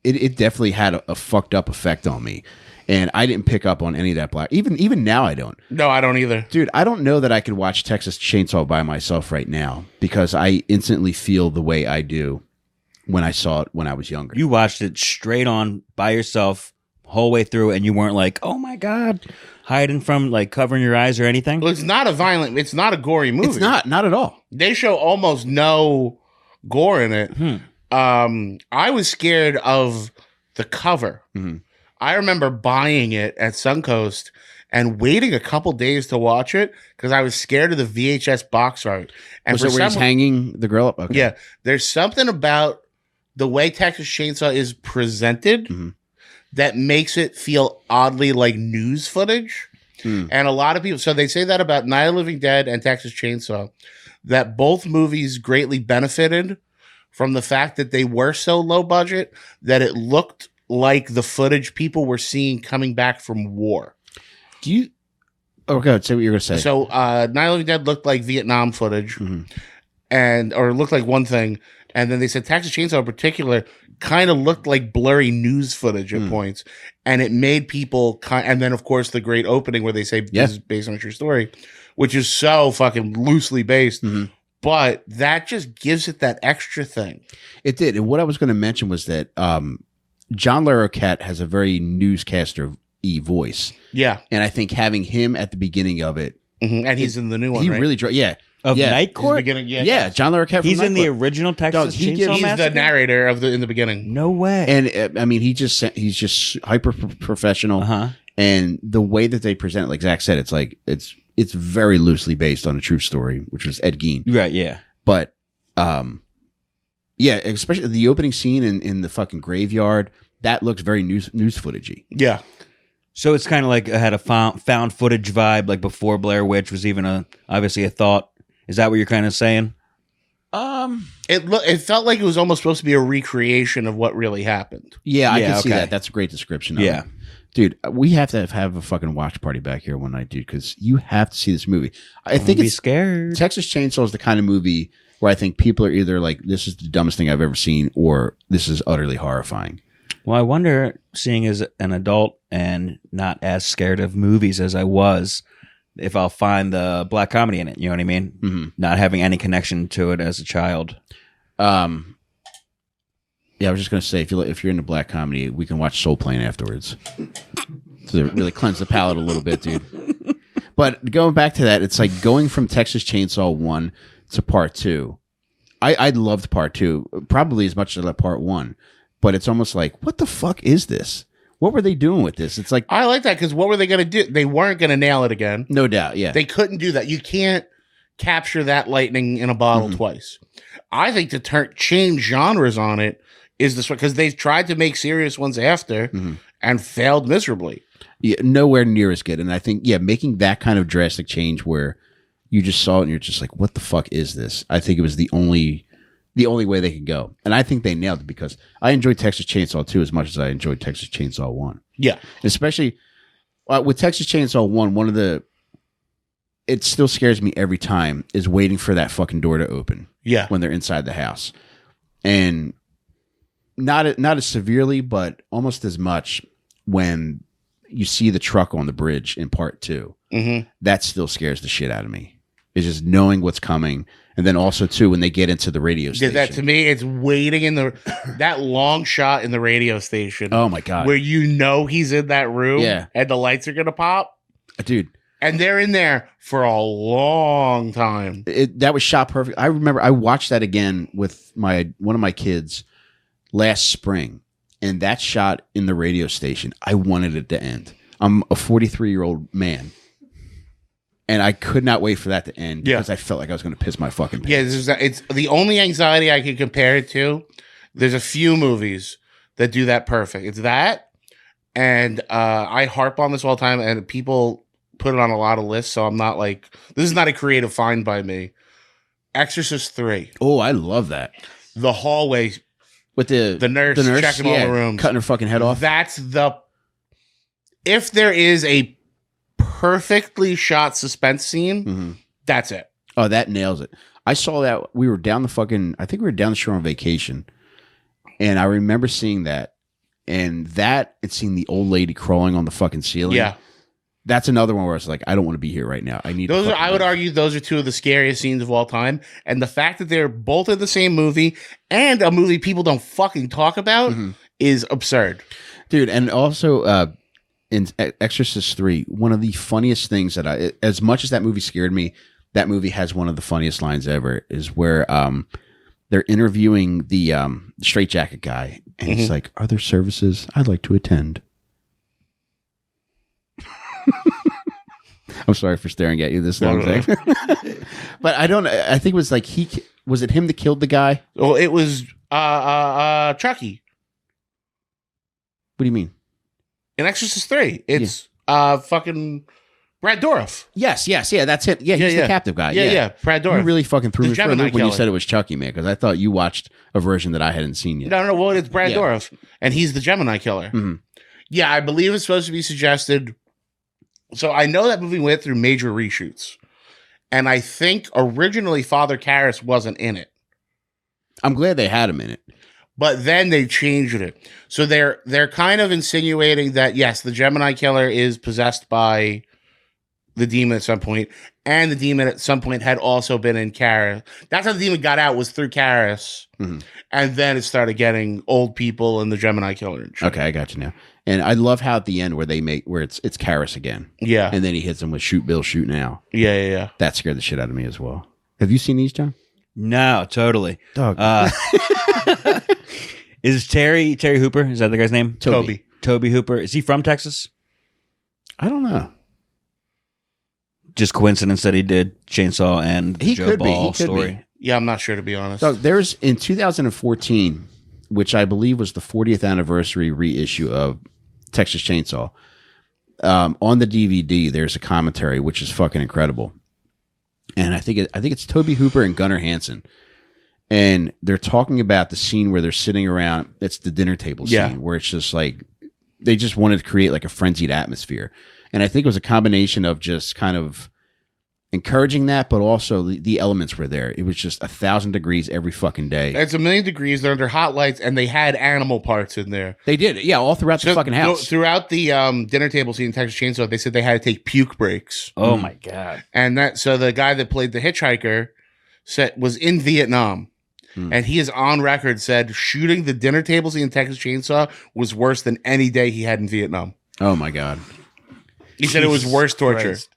it definitely had a fucked up effect on me. And I didn't pick up on any of that black. Even now I don't. No, I don't either. Dude, I don't know that I could watch Texas Chainsaw by myself right now because I instantly feel the way I do when I saw it when I was younger. You watched it straight on by yourself whole way through, and you weren't like, oh my God, hiding from like covering your eyes or anything? Well, it's not a gory movie. It's not at all. They show almost no gore in it. I was scared of the cover. Mm-hmm. I remember buying it at Suncoast and waiting a couple days to watch it because I was scared of the VHS box art. And Was it where he's hanging the girl up? Okay. Yeah, there's something about the way Texas Chainsaw is presented that makes it feel oddly like news footage. And a lot of people, so they say that about Night of the Living Dead and Texas Chainsaw, that both movies greatly benefited from the fact that they were so low budget that it looked like the footage people were seeing coming back from war. Do you? Oh, go ahead. Say what you're gonna say. So, Night of the Living Dead looked like Vietnam footage, or looked like one thing, and then they said Texas Chainsaw in particular kind of looked like blurry news footage at points, and it made people. And then, of course, the great opening where they say this is based on a true story, which is so fucking loosely based. But that just gives it that extra thing. It did. And what I was going to mention was that John Larroquette has a very newscaster-y voice. Yeah. And I think having him at the beginning of it, And he's in the new one, he right? really, Of Yeah. Night He's the Court? beginning, yeah, John Larroquette. from He's in Night the Court. original Texas he Chainsaw gives- He's Massacre? the narrator in the beginning. No way. And I mean, he's just hyper professional. Uh-huh. And the way that they present it, like Zach said, it's like it's very loosely based on a true story, which was Ed Gein. Right, yeah. But yeah, especially the opening scene in the fucking graveyard, that looks very news footagey. Yeah. So it's kind of like it had a found footage vibe, like before Blair Witch was even obviously a thought. Is that what you're kind of saying? It felt like it was almost supposed to be a recreation of what really happened. Yeah, I Yeah, can see okay. that. That's a great description. Of Yeah. it. Dude, we have to have a fucking watch party back here one night, dude, because you have to see this movie. I think Don't be it's scared. Texas Chainsaw is the kind of movie where I think people are either like, this is the dumbest thing I've ever seen, or this is utterly horrifying. Well, I wonder, seeing as an adult and not as scared of movies as I was, if I'll find the black comedy in it. You know what I mean? Mm-hmm. Not having any connection to it as a child. Yeah, I was just gonna say, if you're into black comedy, we can watch Soul Plane afterwards to really cleanse the palate a little bit, dude. But going back to that, it's like going from Texas Chainsaw 1 to Part 2. I loved Part 2 probably as much as I loved Part 1, but it's almost like, what the fuck is this? What were they doing with this? It's like, I like that because what were they going to do? They weren't going to nail it again. no doubt, yeah. They couldn't do that. You can't capture that lightning in a bottle twice. I think to change genres on it is this one because they tried to make serious ones after and failed miserably. Yeah, nowhere near as good. And I think, yeah, making that kind of drastic change where you just saw it and you're just like, what the fuck is this? I think it was the only way they could go. And I think they nailed it because I enjoyed Texas Chainsaw 2 as much as I enjoyed Texas Chainsaw 1. Yeah. Especially with Texas Chainsaw 1, it still scares me every time is waiting for that fucking door to open Yeah. when they're inside the house. And not as severely, but almost as much when you see the truck on the bridge in Part 2. Mm-hmm. That still scares the shit out of me. It's just knowing what's coming. And then also, too, when they get into the radio station. That to me, it's waiting in that long shot in the radio station. Oh, my God. Where you know he's in that room Yeah. and the lights are going to pop. Dude. And they're in there for a long time. That was shot perfect. I remember I watched that again with one of my kids last spring. And that shot in the radio station, I wanted it to end. I'm a 43-year-old man. And I could not wait for that to end because I felt like I was going to piss my fucking pants. Yeah, it's the only anxiety I can compare it to. There's a few movies that do that perfect. It's that, and I harp on this all the time, and people put it on a lot of lists. So I'm not like, this is not a creative find by me. Exorcist 3, Oh, I love that. the hallway, With the nurse checking all the rooms. cutting her fucking head off. That's if there is a perfectly shot suspense scene, that's it. Oh, that nails it. I saw that. We were down I think we were down the shore on vacation. And I remember seeing that. And seeing the old lady crawling on the fucking ceiling. Yeah. That's another one where I was like, I don't want to be here right now. I need Those to are, I would argue those are two of the scariest scenes of all time. And the fact that they're both in the same movie and a movie people don't fucking talk about is absurd. Dude, and also in Exorcist 3, one of the funniest things that as much as that movie scared me, that movie has one of the funniest lines ever is where they're interviewing the straitjacket guy. And he's like, are there services I'd like to attend? I'm sorry for staring at you this long thing. But I think it was like was it him that killed the guy? Well, it was Chucky What do you mean? in Exorcist 3. It's fucking Brad Dourif. Yes, yeah, that's it. Yeah, he's the captive guy. Yeah. Brad Dourif. You really fucking threw The me for a Gemini loop when you killer. said it was Chucky, man, because I thought you watched a version that I hadn't seen yet. No. Well, it's Brad Yeah. Dourif, and he's the Gemini killer. Mhm. Yeah, I believe it's supposed to be suggested. So I know that movie went through major reshoots, and I think originally Father Karras wasn't in it, I'm glad they had him in it. but then they changed it. So they're kind of insinuating that yes, the Gemini killer is possessed by the demon at some point, and the demon at some point had also been in Karras. That's how the demon got out, was through Karras, Mhm. and then it started getting old people and the Gemini killer. And shit. Okay, I got you now. And I love how at the end where it's Karras again, Yeah. and then he hits him with "Shoot Bill, shoot now." Yeah. That scared the shit out of me as well. Have you seen these, John? No, totally. Dog. Is Terry Hooper? Is that the guy's name? Toby. Toby Hooper. Is he from Texas? I don't know. Just coincidence that he did Chainsaw and the He Joe could be. Ball He could story. be. Yeah, I'm not sure, to be honest. So there's in 2014, which I believe was the 40th anniversary reissue of Texas Chainsaw. On the DVD, there's a commentary which is fucking incredible, and I think it's Toby Hooper and Gunnar Hansen, and they're talking about the scene where they're sitting around. It's the dinner table scene Yeah. where it's just like they just wanted to create like a frenzied atmosphere, and I think it was a combination of just kind of encouraging that, but also the elements were there. It was just 1,000 degrees every fucking day. It's 1,000,000 degrees. They're under hot lights, and they had animal parts in there. They did, yeah, all throughout the fucking house. Throughout the dinner table scene in Texas Chainsaw, they said they had to take puke breaks. Oh my god! And so the guy that played the hitchhiker was in Vietnam. And he is on record said shooting the dinner table scene in Texas Chainsaw was worse than any day he had in Vietnam. Oh my god, He said it was worse torture. Christ.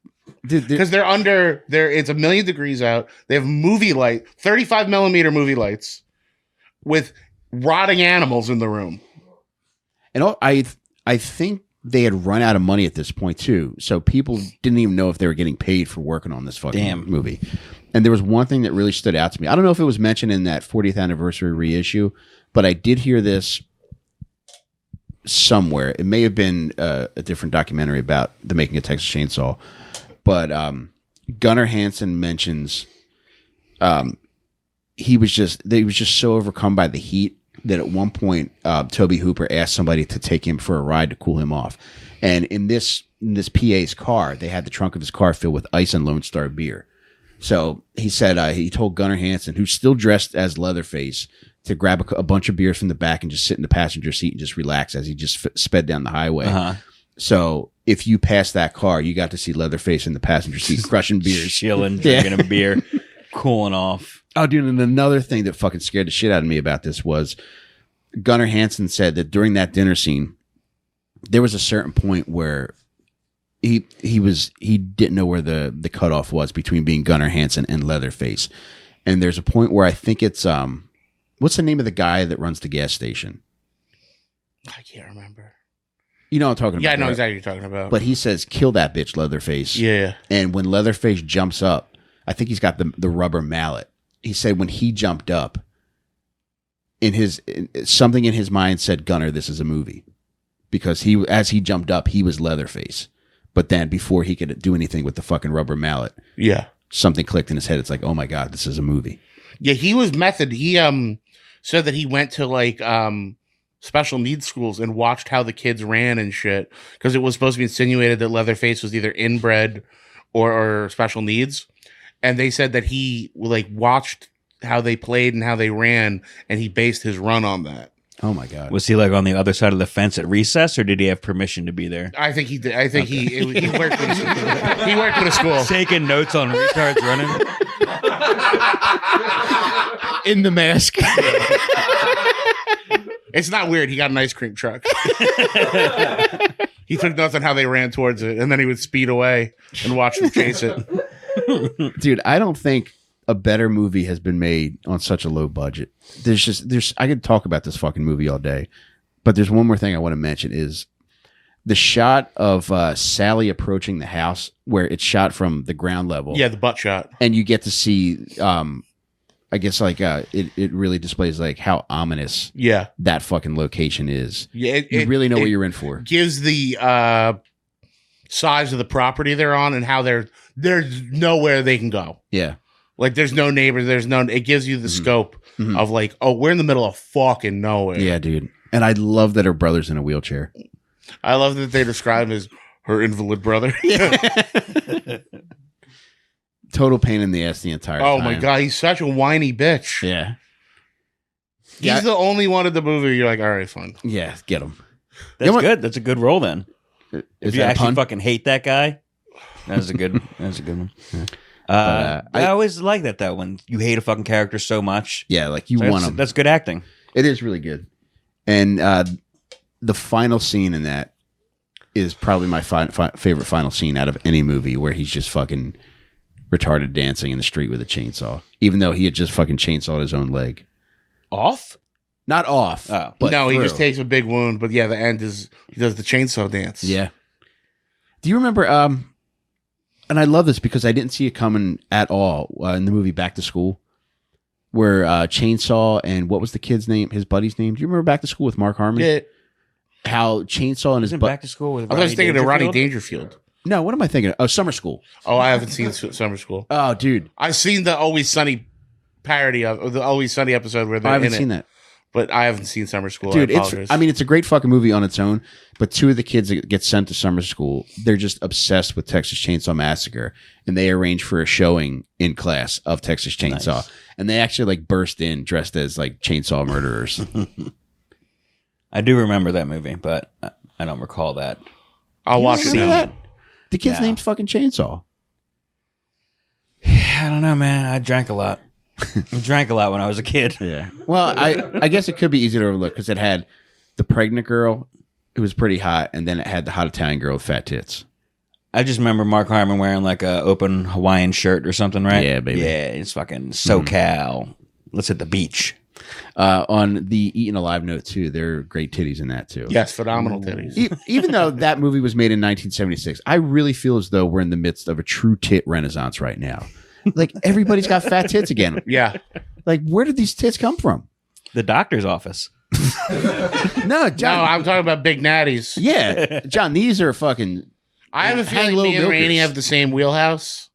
dude, Because they're under there, it's 1,000,000 degrees out. They have movie light, 35 millimeter movie lights with rotting animals in the room. and I think they had run out of money at this point too, so people didn't even know if they were getting paid for working on this fucking Damn. movie. And there was one thing that really stood out to me. I don't know if it was mentioned in that 40th anniversary reissue, but I did hear this somewhere. It may have been a different documentary about the making of Texas Chainsaw, but Gunnar Hansen mentions they was just so overcome by the heat that at one point Toby Hooper asked somebody to take him for a ride to cool him off. And in this PA's car, they had the trunk of his car filled with ice and Lone Star beer. So he said he told Gunnar Hansen, who's still dressed as Leatherface, to grab a bunch of beers from the back and just sit in the passenger seat and just relax as he just sped down the highway. Uh-huh. So if you passed that car, you got to see Leatherface in the passenger seat crushing beers. Chilling, drinking a beer, cooling off. Oh, dude, and another thing that fucking scared the shit out of me about this was Gunnar Hansen said that during that dinner scene, there was a certain point where he didn't know where the cutoff was between being Gunnar Hansen and Leatherface. And there's a point where I think it's what's the name of the guy that runs the gas station? I can't remember. You know what I'm talking Yeah, I about. know right? exactly what you're talking about. But he says, "Kill that bitch, Leatherface." yeah. And when Leatherface jumps up, I think he's got the rubber mallet. He said when he jumped up, something in his mind said, "Gunnar, this is a movie," because as he jumped up, he was Leatherface. But then before he could do anything with the fucking rubber mallet, Yeah. something clicked in his head. It's like, oh my god, this is a movie. Yeah, he was method. He said that he went to like special needs schools and watched how the kids ran and shit, because it was supposed to be insinuated that Leatherface was either inbred or special needs. And they said that he like watched how they played and how they ran, and he based his run on that. Oh my god. Was he like on the other side of the fence at recess, or did he have permission to be there? I think he did. I think he worked with he worked with a school. Taking notes on retards running. In the mask. It's not weird. He got an ice cream truck. He took notes on how they ran towards it, and then he would speed away and watch them chase it. Dude, I don't think a better movie has been made on such a low budget. I could talk about this fucking movie all day, but there's one more thing I want to mention is the shot of Sally approaching the house where it's shot from the ground level. Yeah, the butt shot. And you get to see, I guess like it really displays like how ominous Yeah. that fucking location is. Yeah, You really know what you're in for. Gives the size of the property they're on and how there's nowhere they can go. Yeah. Like there's no neighbors, it gives you the scope of like, oh, we're in the middle of fucking nowhere. Yeah, dude. And I love that her brother's in a wheelchair. I love that they describe him as her invalid brother. Total pain in the ass the entire time. Oh my god, he's such a whiny bitch. Yeah. He's the only one in the movie you're like, all right, fine. Yeah, get him. That's good. That's a good role then. Is If you that a actually pun? fucking hate that guy, that's a good one. I always like that though, when you hate a fucking character so much. Yeah, like you So want him. That's good acting. It is really good. And the final scene in that is probably my favorite final scene out of any movie, where he's just fucking retarded dancing in the street with a chainsaw, even though he had just fucking chainsawed his own leg. Off? Not off. Oh. but No, he through. just takes a big wound, but yeah, the end is he does the chainsaw dance. Yeah. Do you remember? And I love this because I didn't see it coming at all in the movie Back to School, where Chainsaw and what was the kid's name? His buddy's name? Do you remember Back to School with Mark Harmon? Yeah. How Chainsaw and his Isn't buddy. Back to School with I was thinking of Rodney Dangerfield? Dangerfield. No, what am I thinking? Oh, Summer School. Oh, I haven't seen Summer School. Oh, dude, I've seen the Always Sunny parody of or the Always Sunny episode where they're I haven't in seen it, that. but I haven't seen Summer School. Dude, I apologize. it's a great fucking movie on its own, but two of the kids that get sent to summer school, they're just obsessed with Texas Chainsaw Massacre, and they arrange for a showing in class of Texas Chainsaw. Nice. And they actually like burst in dressed as like chainsaw murderers. I do remember that movie, but I don't recall that. I'll watch it remember now. that? The kid's Yeah. name's fucking Chainsaw. I don't know, man. I drank a lot. I drank a lot when I was a kid. Yeah. Well, I guess it could be easy to overlook because it had the pregnant girl who was pretty hot, and then it had the hot Italian girl with fat tits. I just remember Mark Harmon wearing like a open Hawaiian shirt or something, right? Yeah, baby. Yeah, it's fucking SoCal. Let's hit the beach. On the Eaten Alive note too, there are great titties in that too. Yes, phenomenal titties. Even though that movie was made in 1976, I really feel as though we're in the midst of a true tit renaissance right now. Like everybody's got fat tits again. Yeah. Like where did these tits come from? The doctor's office. No, No, John. I'm talking about Big Natties. Yeah, John. These are fucking. I have a Hang feeling low me and Rainey milkers. have the same wheelhouse.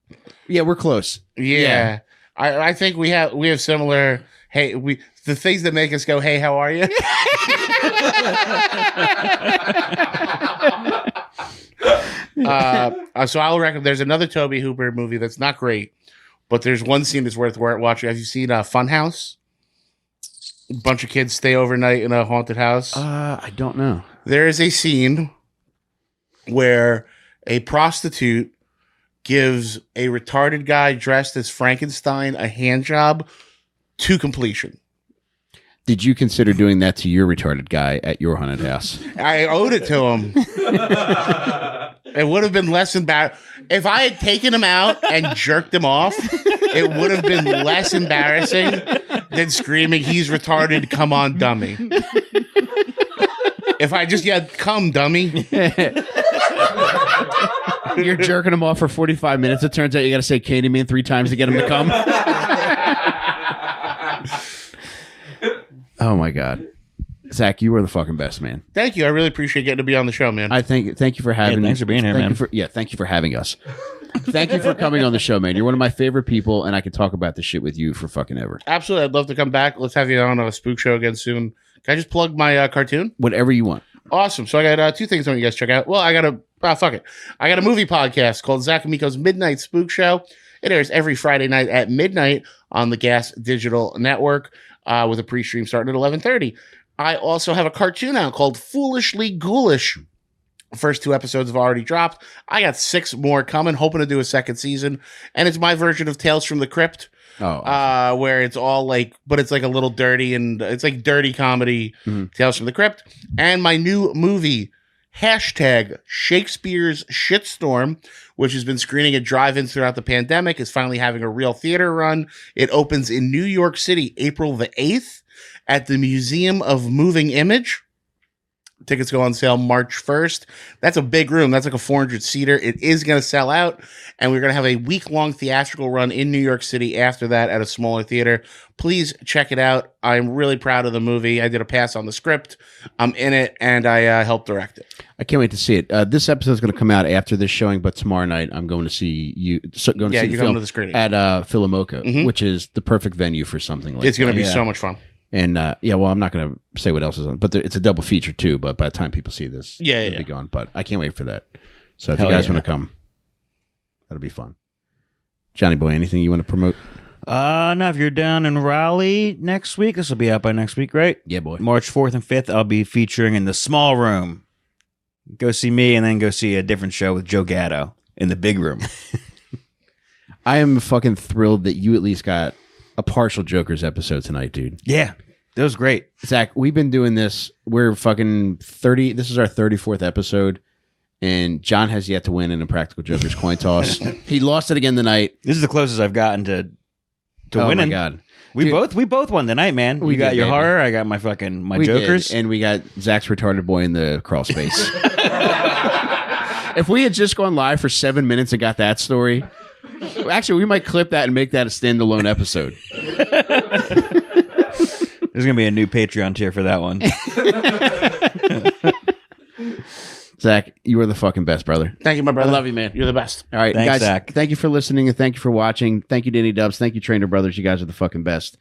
Yeah, we're close. Yeah. I think we have similar the things that make us go, hey, how are you? So I'll recommend there's another Tobe Hooper movie that's not great, but there's one scene that's worth watching. Have you seen Funhouse? A bunch of kids stay overnight in a haunted house. I don't know. There is a scene where a prostitute gives a retarded guy dressed as Frankenstein a hand job to completion. Did you consider doing that to your retarded guy at your haunted house? I owed it to him. It would have been less embarrassing. If I had taken him out and jerked him off, it would have been less embarrassing than screaming, he's retarded, come on, dummy. If I just yelled, come, dummy. You're jerking him off for 45 minutes. It turns out you got to say Candyman 3 times to get him to come. Oh my God. Zach, you were the fucking best, man. Thank you. I really appreciate getting to be on the show, man. Thank you for having thanks for being here, man. Thank you for having us. Thank you for coming on the show, man. You're one of my favorite people, and I could talk about this shit with you for fucking ever. Absolutely. I'd love to come back. Let's have you on a spook show again soon. Can I just plug my cartoon? Whatever you want. Awesome. So I got two things I want you guys to check out. Well, I got a movie podcast called Zach and Miko's Midnight Spook Show. It airs every Friday night at midnight on the Gas Digital Network with a pre-stream starting at 11:30. I also have a cartoon out called Foolishly Ghoulish. The first 2 episodes have already dropped. I got 6 more coming, hoping to do a second season. And it's my version of Tales from the Crypt. Oh, Where it's all like, but it's like a little dirty and it's like dirty comedy, Tales from the Crypt. And my new movie, #Shakespeare's Shitstorm, which has been screening at drive-ins throughout the pandemic, is finally having a real theater run. It opens in New York City, April the 8th at the Museum of Moving Image. Tickets go on sale March 1st. That's a big room. That's like a 400-seater. It is going to sell out, and we're going to have a week-long theatrical run in New York City after that at a smaller theater. Please check it out. I'm really proud of the movie. I did a pass on the script. I'm in it, and I helped direct it. I can't wait to see it. This episode is going to come out after this showing, but tomorrow night I'm going to see you. Going to see the you're film going to the screening. at Philomoka, Mhm. which is the perfect venue for something like It's going to be Yeah. so much fun. And well, I'm not going to say what else is on, but it's a double feature too. But by the time people see this, it'll be gone. But I can't wait for that. So if Hell you guys yeah. want to come, that'll be fun. Johnny Boy, anything you want to promote? Now if you're down in Raleigh next week, this will be out by next week, right? Yeah, boy. March 4th and 5th, I'll be featuring in the small room. Go see me and then go see a different show with Joe Gatto in the big room. I am fucking thrilled that you at least got a partial Jokers episode tonight, dude. Yeah, that was great. Zach, we've been doing this. We're fucking 30. This is our 34th episode. And John has yet to win in a Practical Jokers coin toss. He lost it again tonight. This is the closest I've gotten to Oh winning. my God. We Dude. both won tonight, man. We You got did, your baby. horror, I got my fucking We Jokers. did, and we got Zach's retarded boy in the crawl space. If we had just gone live for 7 minutes and got that story, actually, we might clip that and make that a standalone episode. There's gonna be a new Patreon tier for that one. Zach, you are the fucking best, brother. Thank you, my brother. I love you, man. You're the best. All right, Thanks, guys. Zach. Thank you for listening and thank you for watching. Thank you, Danny Dubs. Thank you, Trainer Brothers. You guys are the fucking best.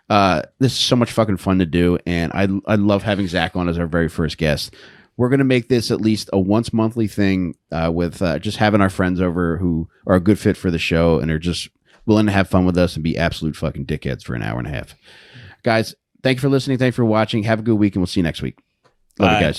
This is so much fucking fun to do, and I love having Zach on as our very first guest. We're gonna make this at least a once monthly thing with just having our friends over who are a good fit for the show and are just willing to have fun with us and be absolute fucking dickheads for an hour and a half. Guys, thank you for listening. Thank you for watching. Have a good week, and we'll see you next week. Love Bye. you guys.